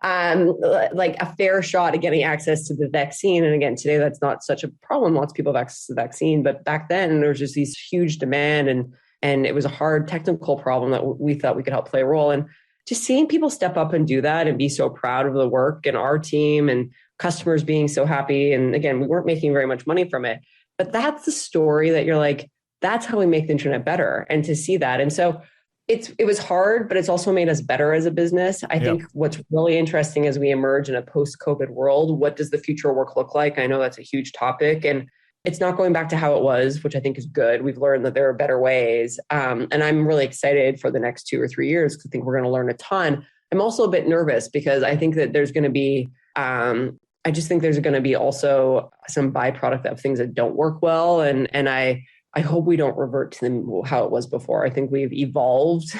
like a fair shot at getting access to the vaccine. And again, today that's not such a problem. Lots of people have access to the vaccine, but back then there was just these huge demand and it was a hard technical problem that we thought we could help play a role in. Just seeing people step up and do that and be so proud of the work and our team and customers being so happy. And again, we weren't making very much money from it, but that's the story that you're like, that's how we make the internet better. And to see that. And so it was hard, but it's also made us better as a business. I think what's really interesting as we emerge in a post-COVID world, what does the future of work look like? I know that's a huge topic, and it's not going back to how it was, which I think is good. We've learned that there are better ways. And I'm really excited for the next 2 or 3 years because I think we're going to learn a ton. I'm also a bit nervous because I think that there's going to be, I just think there's going to be also some byproduct of things that don't work well. And I hope we don't revert to how it was before. I think we've evolved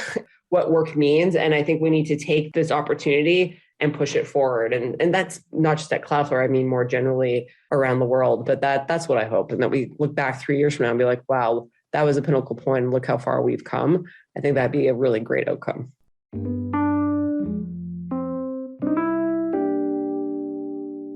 what work means. And I think we need to take this opportunity and push it forward. And that's not just at Cloudflare, I mean more generally around the world. But that's what I hope. And that we look back 3 years from now and be like, wow, that was a pinnacle point and look how far we've come. I think that'd be a really great outcome.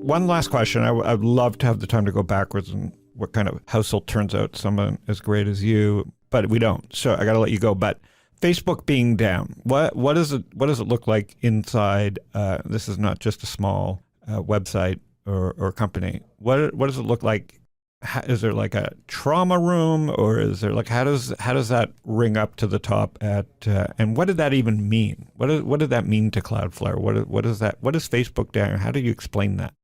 One last question. I'd love to have the time to go backwards and what kind of household turns out someone as great as you, but we don't. So I got to let you go. But Facebook being down, what does it look like inside? This is not just a small website or company. What does it look like? Is there like a trauma room, or is there like how does that ring up to the top at? And what did that even mean? What did that mean to Cloudflare? What is that? What is Facebook down? How do you explain that?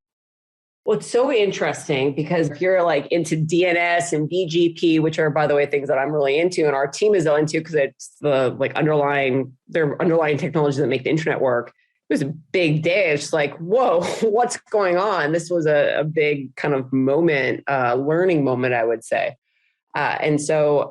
Well, it's so interesting because if you're like into DNS and BGP, which are, by the way, things that I'm really into and our team is into because it's the like underlying technologies that make the internet work. It was a big day. It's just like, whoa, what's going on? This was a big kind of moment, learning moment, I would say. And so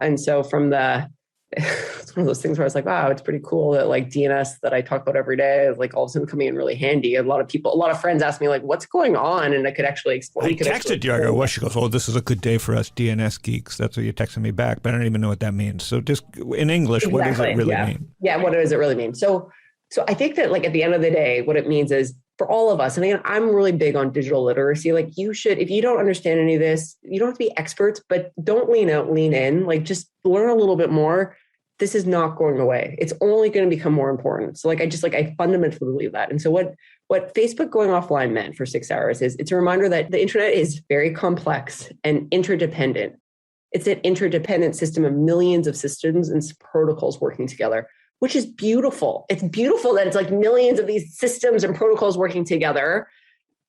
from the, it's one of those things where I was like, wow, it's pretty cool that like DNS that I talk about every day is like all of a sudden coming in really handy. A lot of friends ask me like, what's going on? And I could actually explain. I texted you. I go, well, she goes, oh, this is a good day for us DNS geeks. That's what you're texting me back, but I don't even know what that means. So just in English, exactly. What does it really mean? Yeah, what does it really mean? So I think that like at the end of the day, what it means is for all of us, and again, I'm really big on digital literacy. Like you should, if you don't understand any of this, you don't have to be experts, but don't lean in, like just learn a little bit more. This is not going away. It's only going to become more important. So I fundamentally believe that. And so what Facebook going offline meant for 6 hours is it's a reminder that the internet is very complex and interdependent. It's an interdependent system of millions of systems and protocols working together, which is beautiful. It's beautiful that it's like millions of these systems and protocols working together.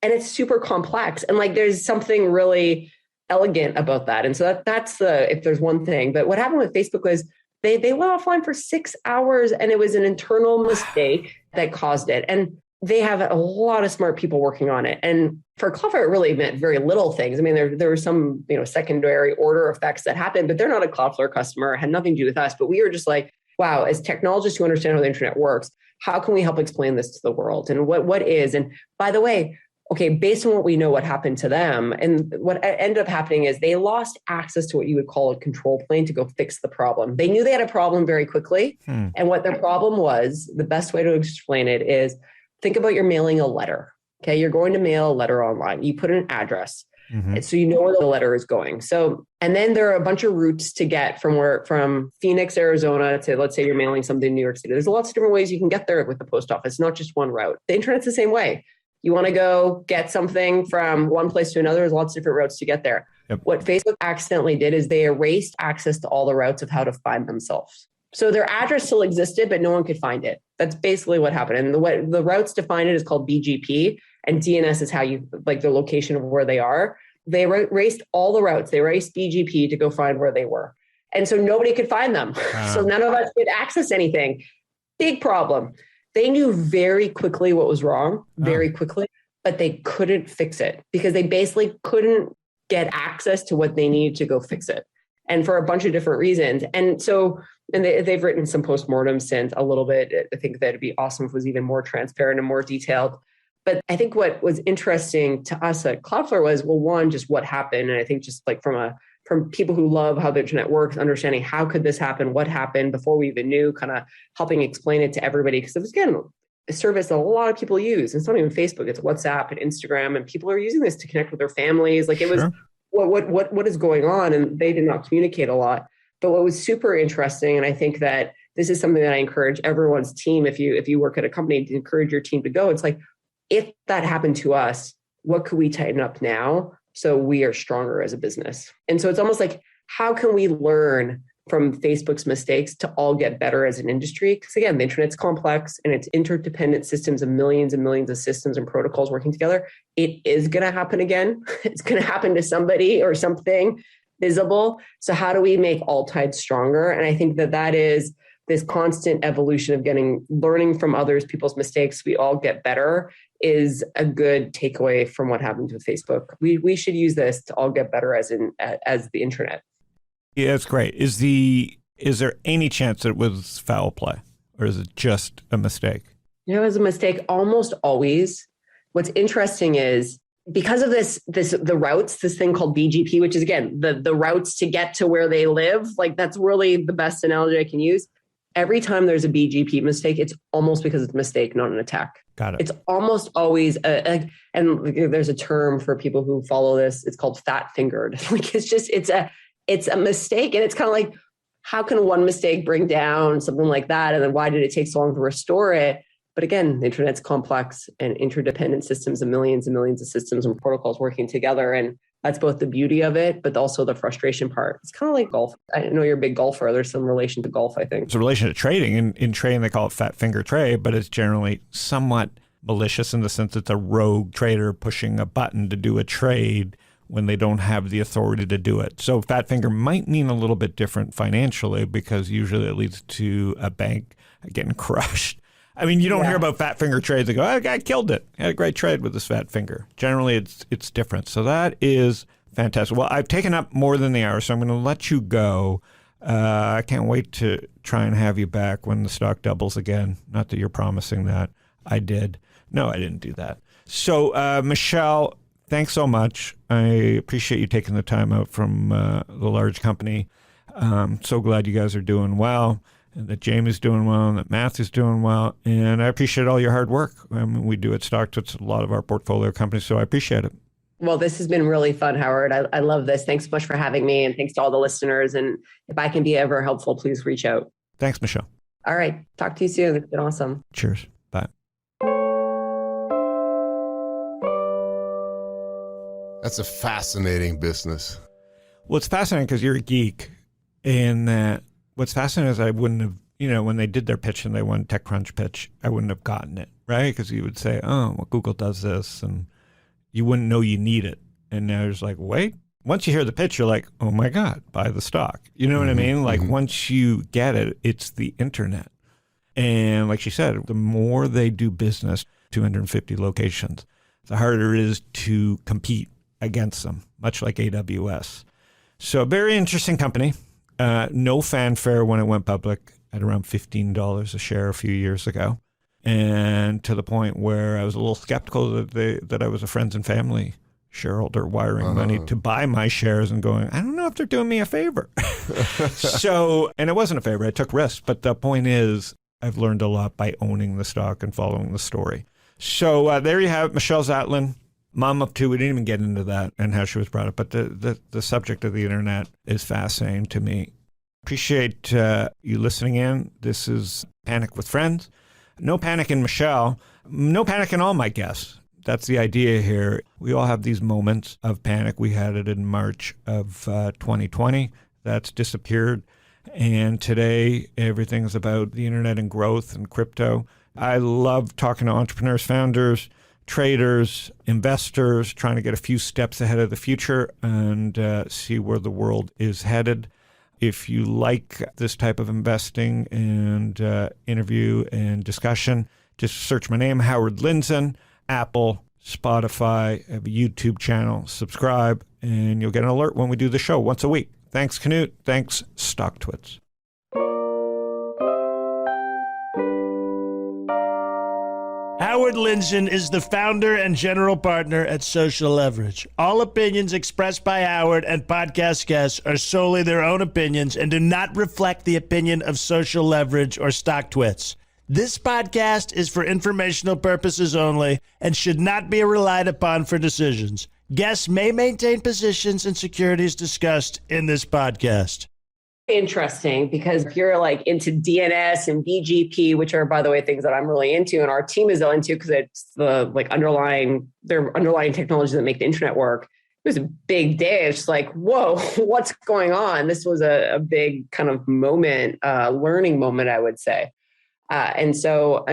And it's super complex. And like there's something really elegant about that. And so that's if there's one thing. But what happened with Facebook was they went offline for 6 hours and it was an internal mistake that caused it. And they have a lot of smart people working on it. And for Cloudflare, it really meant very little things. I mean, there were some, secondary order effects that happened, but they're not a Cloudflare customer, had nothing to do with us. But we were just like, wow, as technologists who understand how the internet works, how can we help explain this to the world? And what is, and by the way, okay, based on what we know what happened to them, and what ended up happening is they lost access to what you would call a control plane to go fix the problem. They knew they had a problem very quickly. And what their problem was, the best way to explain it is, think about you're mailing a letter. Okay, you're going to mail a letter online. You put an address. Mm-hmm. So you know where the letter is going. So, and then there are a bunch of routes to get from Phoenix, Arizona to, let's say you're mailing something in New York City. There's lots of different ways you can get there with the post office, not just one route. The internet's the same way. You want to go get something from one place to another, there's lots of different routes to get there. Yep. What Facebook accidentally did is they erased access to all the routes of how to find themselves. So their address still existed, but no one could find it. That's basically what happened. And the routes to find it is called BGP, and DNS is how you, like, the location of where they are. They erased all the routes. They erased BGP to go find where they were. And so nobody could find them. So none of us could access anything. Big problem. They knew very quickly what was wrong, very quickly, but they couldn't fix it because they basically couldn't get access to what they needed to go fix it. And for a bunch of different reasons. And so, and they've written some postmortem since a little bit. I think that'd be awesome if it was even more transparent and more detailed. But I think what was interesting to us at Cloudflare was, well, one, just what happened. And I think just like from people who love how the internet works, understanding how could this happen, what happened before we even knew, kind of helping explain it to everybody. Because it was, again, a service that a lot of people use. It's not even Facebook, it's WhatsApp and Instagram, and people are using this to connect with their families. Like it was, what is going on? And they did not communicate a lot. But what was super interesting, and I think that this is something that I encourage everyone's team, if you work at a company, to encourage your team to go, it's like, if that happened to us, what could we tighten up now so we are stronger as a business? And so it's almost like, how can we learn from Facebook's mistakes to all get better as an industry? Because again, the internet's complex and it's interdependent systems of millions and millions of systems and protocols working together. It is going to happen again. It's going to happen to somebody or something visible. So how do we make all tides stronger? And I think that is this constant evolution of learning from others, people's mistakes. We all get better is a good takeaway from what happened with Facebook. We should use this to all get better as the internet. Yeah, that's great. Is there any chance that it was foul play, or is it just a mistake? It was a mistake almost always. What's interesting is because of the routes, this thing called BGP, which is again the routes to get to where they live. Like that's really the best analogy I can use. Every time there's a BGP mistake, it's almost because it's a mistake, not an attack. Got it. It's almost always and there's a term for people who follow this. It's called fat fingered. Like it's a mistake, and it's kind of like, how can one mistake bring down something like that, and then why did it take so long to restore it? But again, the internet's complex and interdependent systems of millions and millions of systems and protocols working together, and that's both the beauty of it, but also the frustration part. It's kind of like golf. I know you're a big golfer. There's some relation to golf, I think. It's a relation to trading. In trading, they call it fat finger trade, but it's generally somewhat malicious in the sense it's a rogue trader pushing a button to do a trade when they don't have the authority to do it. So fat finger might mean a little bit different financially, because usually it leads to a bank getting crushed. I mean, you don't hear about fat finger trades that go, oh, I killed it. I had a great trade with this fat finger. Generally, it's different. So that is fantastic. Well, I've taken up more than the hour, so I'm going to let you go. I can't wait to try and have you back when the stock doubles again. Not that you're promising that. I did. No, I didn't do that. So, Michelle, thanks so much. I appreciate you taking the time out from the large company. So glad you guys are doing well, and that Jamie's doing well, and that Matthew's doing well. And I appreciate all your hard work. We do at StockTwits a lot of our portfolio companies, so I appreciate it. Well, this has been really fun, Howard. I love this. Thanks so much for having me, and thanks to all the listeners. And if I can be ever helpful, please reach out. Thanks, Michelle. All right. Talk to you soon. It's been awesome. Cheers. Bye. That's a fascinating business. Well, it's fascinating because you're a geek, and what's fascinating is I wouldn't have, when they did their pitch and they won TechCrunch pitch, I wouldn't have gotten it, right? Because you would say, oh, well, Google does this, and you wouldn't know you need it. And now it's like, wait, once you hear the pitch, you're like, oh my God, buy the stock. You know what I mean? Like once you get it, it's the internet. And like she said, the more they do business, 250 locations, the harder it is to compete against them, much like AWS. So a very interesting company. No fanfare when it went public at around $15 a share a few years ago. And to the point where I was a little skeptical that I was a friends and family shareholder wiring money to buy my shares and going, I don't know if they're doing me a favor. And it wasn't a favor. I took risks. But the point is, I've learned a lot by owning the stock and following the story. So there you have it, Michelle Zatlyn, mom of two. We didn't even get into that and how she was brought up. But the subject of the internet is fascinating to me. Appreciate you listening in. This is Panic with Friends. No panic in Michelle. No panic in all my guests. That's the idea here. We all have these moments of panic. We had it in March of 2020. That's disappeared. And today, everything's about the internet and growth and crypto. I love talking to entrepreneurs, founders, traders, investors, trying to get a few steps ahead of the future and see where the world is headed. If you like this type of investing and interview and discussion, just search my name, Howard Lindzen, Apple, Spotify, I have a YouTube channel, subscribe, and you'll get an alert when we do the show once a week. Thanks, Knut. Thanks, StockTwits. Howard Lindzen is the founder and general partner at Social Leverage. All opinions expressed by Howard and podcast guests are solely their own opinions and do not reflect the opinion of Social Leverage or StockTwits. This podcast is for informational purposes only and should not be relied upon for decisions. Guests may maintain positions in securities discussed in this podcast. Interesting, because if you're like into DNS and BGP, which are, by the way, things that I'm really into and our team is into because it's the like underlying technologies that make the internet work. It was a big day. It's just like, whoa, what's going on? This was a big kind of moment, learning moment, I would say. And so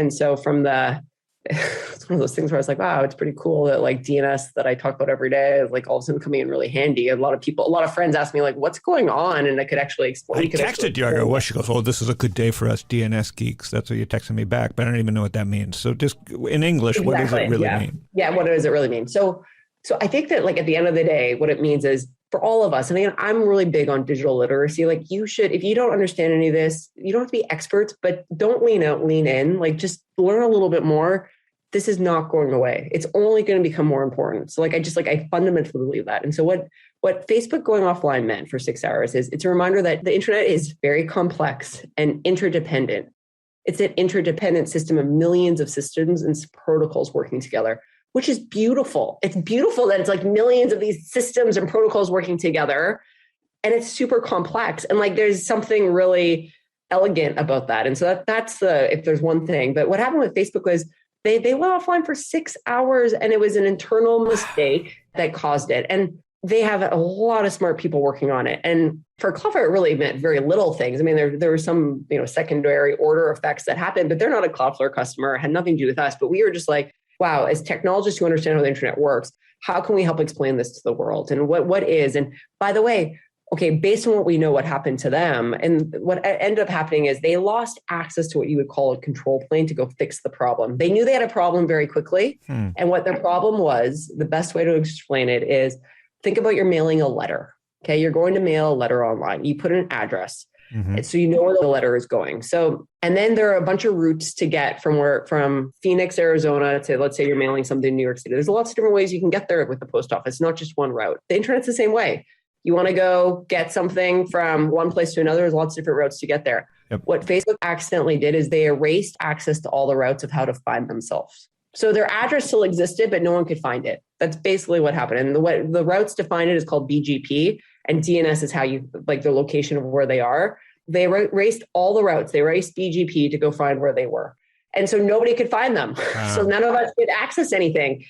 from the, it's one of those things where I was like, wow, it's pretty cool that like DNS that I talk about every day is like all of a sudden coming in really handy. A lot of friends ask me like, what's going on? And I could actually explain. I texted you. I go, she goes, oh, this is a good day for us DNS geeks. That's what you texted me back, but I don't even know what that means. So just in English, What does it really mean? Yeah, what does it really mean? So I think that like at the end of the day, what it means is for all of us, and again, I'm really big on digital literacy. Like you should, if you don't understand any of this, you don't have to be experts, but don't lean out, lean in, like just learn a little bit more. This is not going away. It's only going to become more important. So I fundamentally believe that. And so what Facebook going offline meant for 6 hours is it's a reminder that the internet is very complex and interdependent. It's an interdependent system of millions of systems and protocols working together, which is beautiful. It's beautiful that it's like millions of these systems and protocols working together. And it's super complex. And like, there's something really elegant about that. And so that's if there's one thing. But what happened with Facebook was they went offline for 6 hours and it was an internal mistake that caused it. And they have a lot of smart people working on it. And for Cloudflare, it really meant very little things. I mean, there were some, secondary order effects that happened, but they're not a Cloudflare customer, had nothing to do with us. But we were just like, wow, as technologists who understand how the internet works, how can we help explain this to the world? And what is, and by the way, okay, based on what we know, what happened to them, and what ended up happening is they lost access to what you would call a control plane to go fix the problem. They knew they had a problem very quickly. And what their problem was, the best way to explain it is, think about you're mailing a letter. Okay, you're going to mail a letter online. You put in an address. So you know where the letter is going. So, and then there are a bunch of routes to get from Phoenix, Arizona to, let's say you're mailing something in New York City. There's lots of different ways you can get there with the post office, not just one route. The internet's the same way. You want to go get something from one place to another, there's lots of different routes to get there. Yep. What Facebook accidentally did is they erased access to all the routes of how to find themselves. So their address still existed, but no one could find it. That's basically what happened. And the routes to find it is called BGP, and DNS is how you, like the location of where they are. They erased all the routes. They erased BGP to go find where they were. And so nobody could find them. Wow. So none of us could access anything.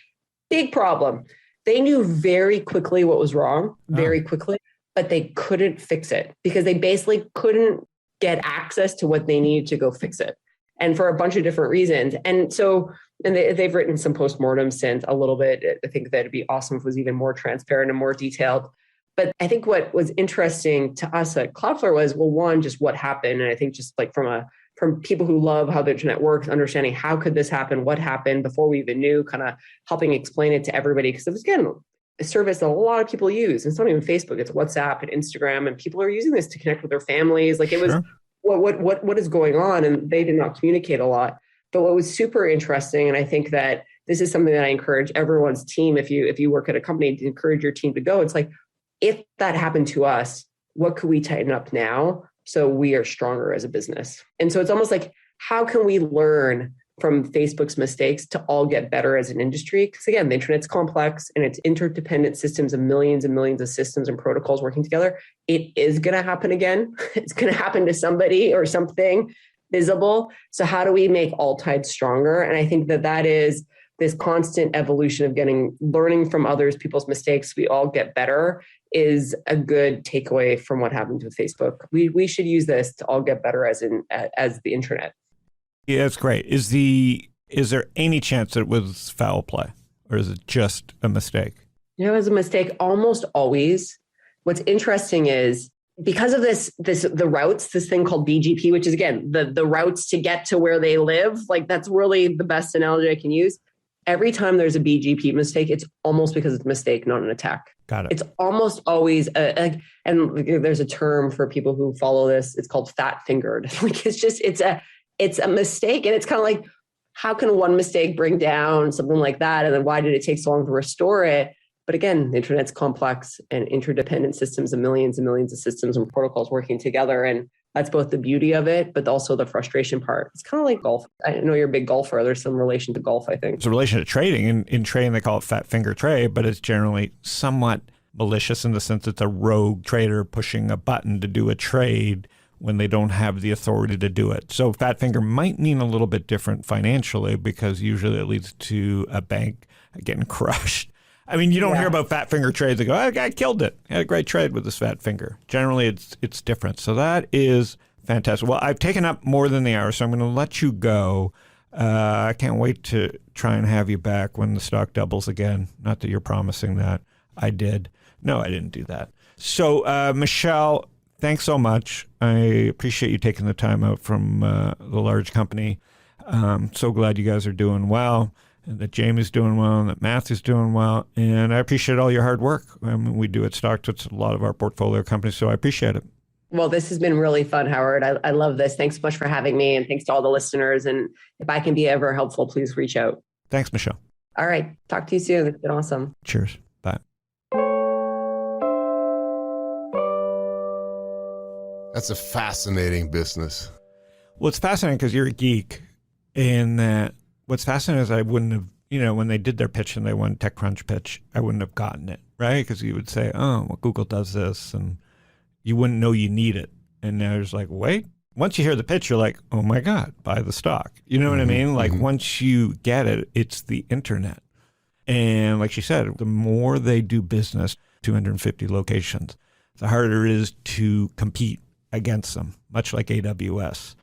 Big problem. They knew very quickly what was wrong, very quickly, but they couldn't fix it because they basically couldn't get access to what they needed to go fix it. And for a bunch of different reasons. And so, they've written some postmortems since a little bit. I think that'd be awesome if it was even more transparent and more detailed. But I think what was interesting to us at Cloudflare was, well, one, just what happened. And I think just like from people who love how the internet works, understanding how could this happen, what happened before we even knew, kind of helping explain it to everybody. Because it was, again, a service that a lot of people use. It's not even Facebook, it's WhatsApp and Instagram, and people are using this to connect with their families. Like it was, what is going on? And they did not communicate a lot. But what was super interesting, and I think that this is something that I encourage everyone's team, if you work at a company, to encourage your team to go, it's like, if that happened to us, what could we tighten up now so we are stronger as a business? And so it's almost like, how can we learn from Facebook's mistakes to all get better as an industry? Because again, the internet's complex and it's interdependent systems of millions and millions of systems and protocols working together. It is going to happen again. It's going to happen to somebody or something visible. So how do we make all tides stronger? And I think that is this constant evolution of learning from others, people's mistakes. We all get better is a good takeaway from what happened with Facebook. We should use this to all get better as the internet. Yeah, it's great. Is there any chance that it was foul play, or is it just a mistake? It was a mistake almost always. What's interesting is because of the routes, this thing called BGP, which is again, the routes to get to where they live, like that's really the best analogy I can use. Every time there's a BGP mistake, it's almost because it's a mistake, not an attack. Got it. It's almost always and there's a term for people who follow this. It's called fat fingered. Like it's a mistake. And it's kind of like, how can one mistake bring down something like that? And then why did it take so long to restore it? But again, the internet's complex and interdependent systems of millions and millions of systems and protocols working together. And that's both the beauty of it, but also the frustration part. It's kind of like golf. I know you're a big golfer. There's some relation to golf, I think. It's a relation to trading. In trading, they call it fat finger trade, but it's generally somewhat malicious in the sense it's a rogue trader pushing a button to do a trade when they don't have the authority to do it. So fat finger might mean a little bit different financially because usually it leads to a bank getting crushed. I mean, you don't hear about fat finger trades that go, oh, I killed it. I had a great trade with this fat finger. Generally, it's different. So that is fantastic. Well, I've taken up more than the hour, so I'm going to let you go. I can't wait to try and have you back when the stock doubles again. Not that you're promising that. I did. No, I didn't do that. So, Michelle, thanks so much. I appreciate you taking the time out from the large company. So glad you guys are doing well, and that Jamie's doing well, and that Matthew's doing well. And I appreciate all your hard work. I mean, we do at StockTwits a lot of our portfolio companies, so I appreciate it. Well, this has been really fun, Howard. I love this. Thanks so much for having me, and thanks to all the listeners. And if I can be ever helpful, please reach out. Thanks, Michelle. All right. Talk to you soon. It's been awesome. Cheers. Bye. That's a fascinating business. Well, it's fascinating because you're a geek, and that what's fascinating is I wouldn't have, when they did their pitch and they won TechCrunch pitch, I wouldn't have gotten it, right? Because you would say, oh, well, Google does this, and you wouldn't know you need it. And now it's like, wait, once you hear the pitch, you're like, oh my God, buy the stock. You know what I mean? Like once you get it, it's the internet. And like she said, the more they do business, 250 locations, the harder it is to compete against them, much like AWS.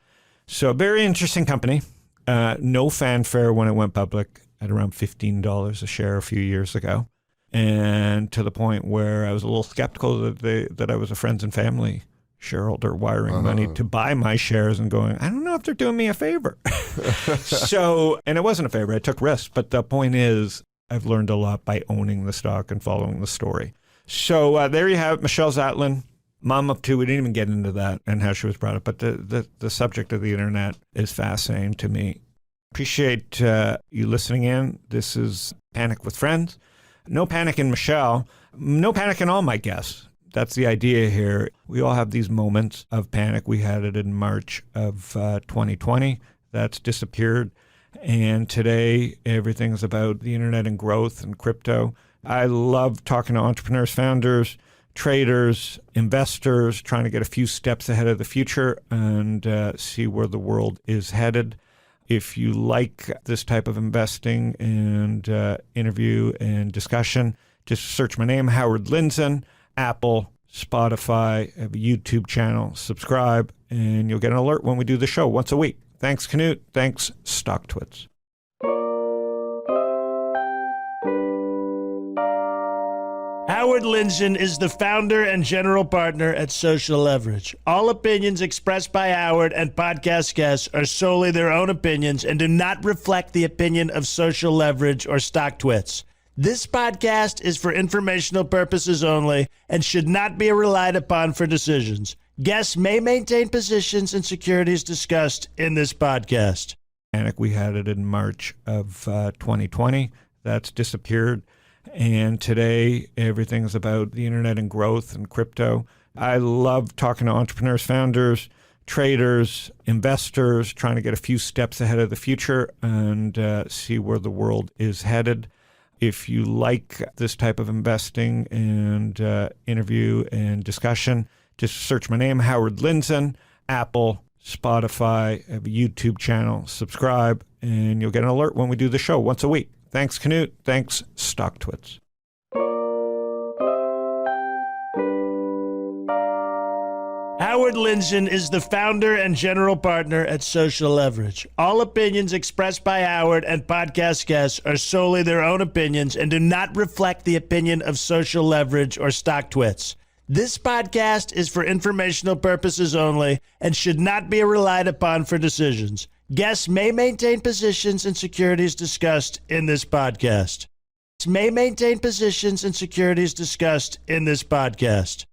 So a very interesting company. No fanfare when it went public at around $15 a share a few years ago. And to the point where I was a little skeptical that I was a friends and family shareholder wiring money to buy my shares and going, I don't know if they're doing me a favor. So, and it wasn't a favor. I took risks. But the point is, I've learned a lot by owning the stock and following the story. So there you have it, Michelle Zatlyn, mom of two. We didn't even get into that and how she was brought up. But the subject of the internet is fascinating to me. Appreciate you listening in. This is Panic with Friends. No panic in Michelle. No panic in all my guests. That's the idea here. We all have these moments of panic. We had it in March of 2020. That's disappeared. And today, everything's about the internet and growth and crypto. I love talking to entrepreneurs, founders, traders, investors, trying to get a few steps ahead of the future and see where the world is headed. If you like this type of investing and interview and discussion, just search my name, Howard Lindzen, Apple, Spotify, I have a YouTube channel, subscribe, and you'll get an alert when we do the show once a week. Thanks, Knut. Thanks, StockTwits. Howard Lindzen is the founder and general partner at Social Leverage. All opinions expressed by Howard and podcast guests are solely their own opinions and do not reflect the opinion of Social Leverage or StockTwits. This podcast is for informational purposes only and should not be relied upon for decisions. Guests may maintain positions in securities discussed in this podcast. We had it in March of 2020. That's disappeared. And today, everything's about the internet and growth and crypto. I love talking to entrepreneurs, founders, traders, investors, trying to get a few steps ahead of the future and see where the world is headed. If you like this type of investing and interview and discussion, just search my name, Howard Lindzen, Apple, Spotify, I have a YouTube channel, subscribe, and you'll get an alert when we do the show once a week. Thanks, Knut. Thanks, StockTwits. Howard Lindzen is the founder and general partner at Social Leverage. All opinions expressed by Howard and podcast guests are solely their own opinions and do not reflect the opinion of Social Leverage or StockTwits. This podcast is for informational purposes only and should not be relied upon for decisions. Guests may maintain positions in securities discussed in this podcast.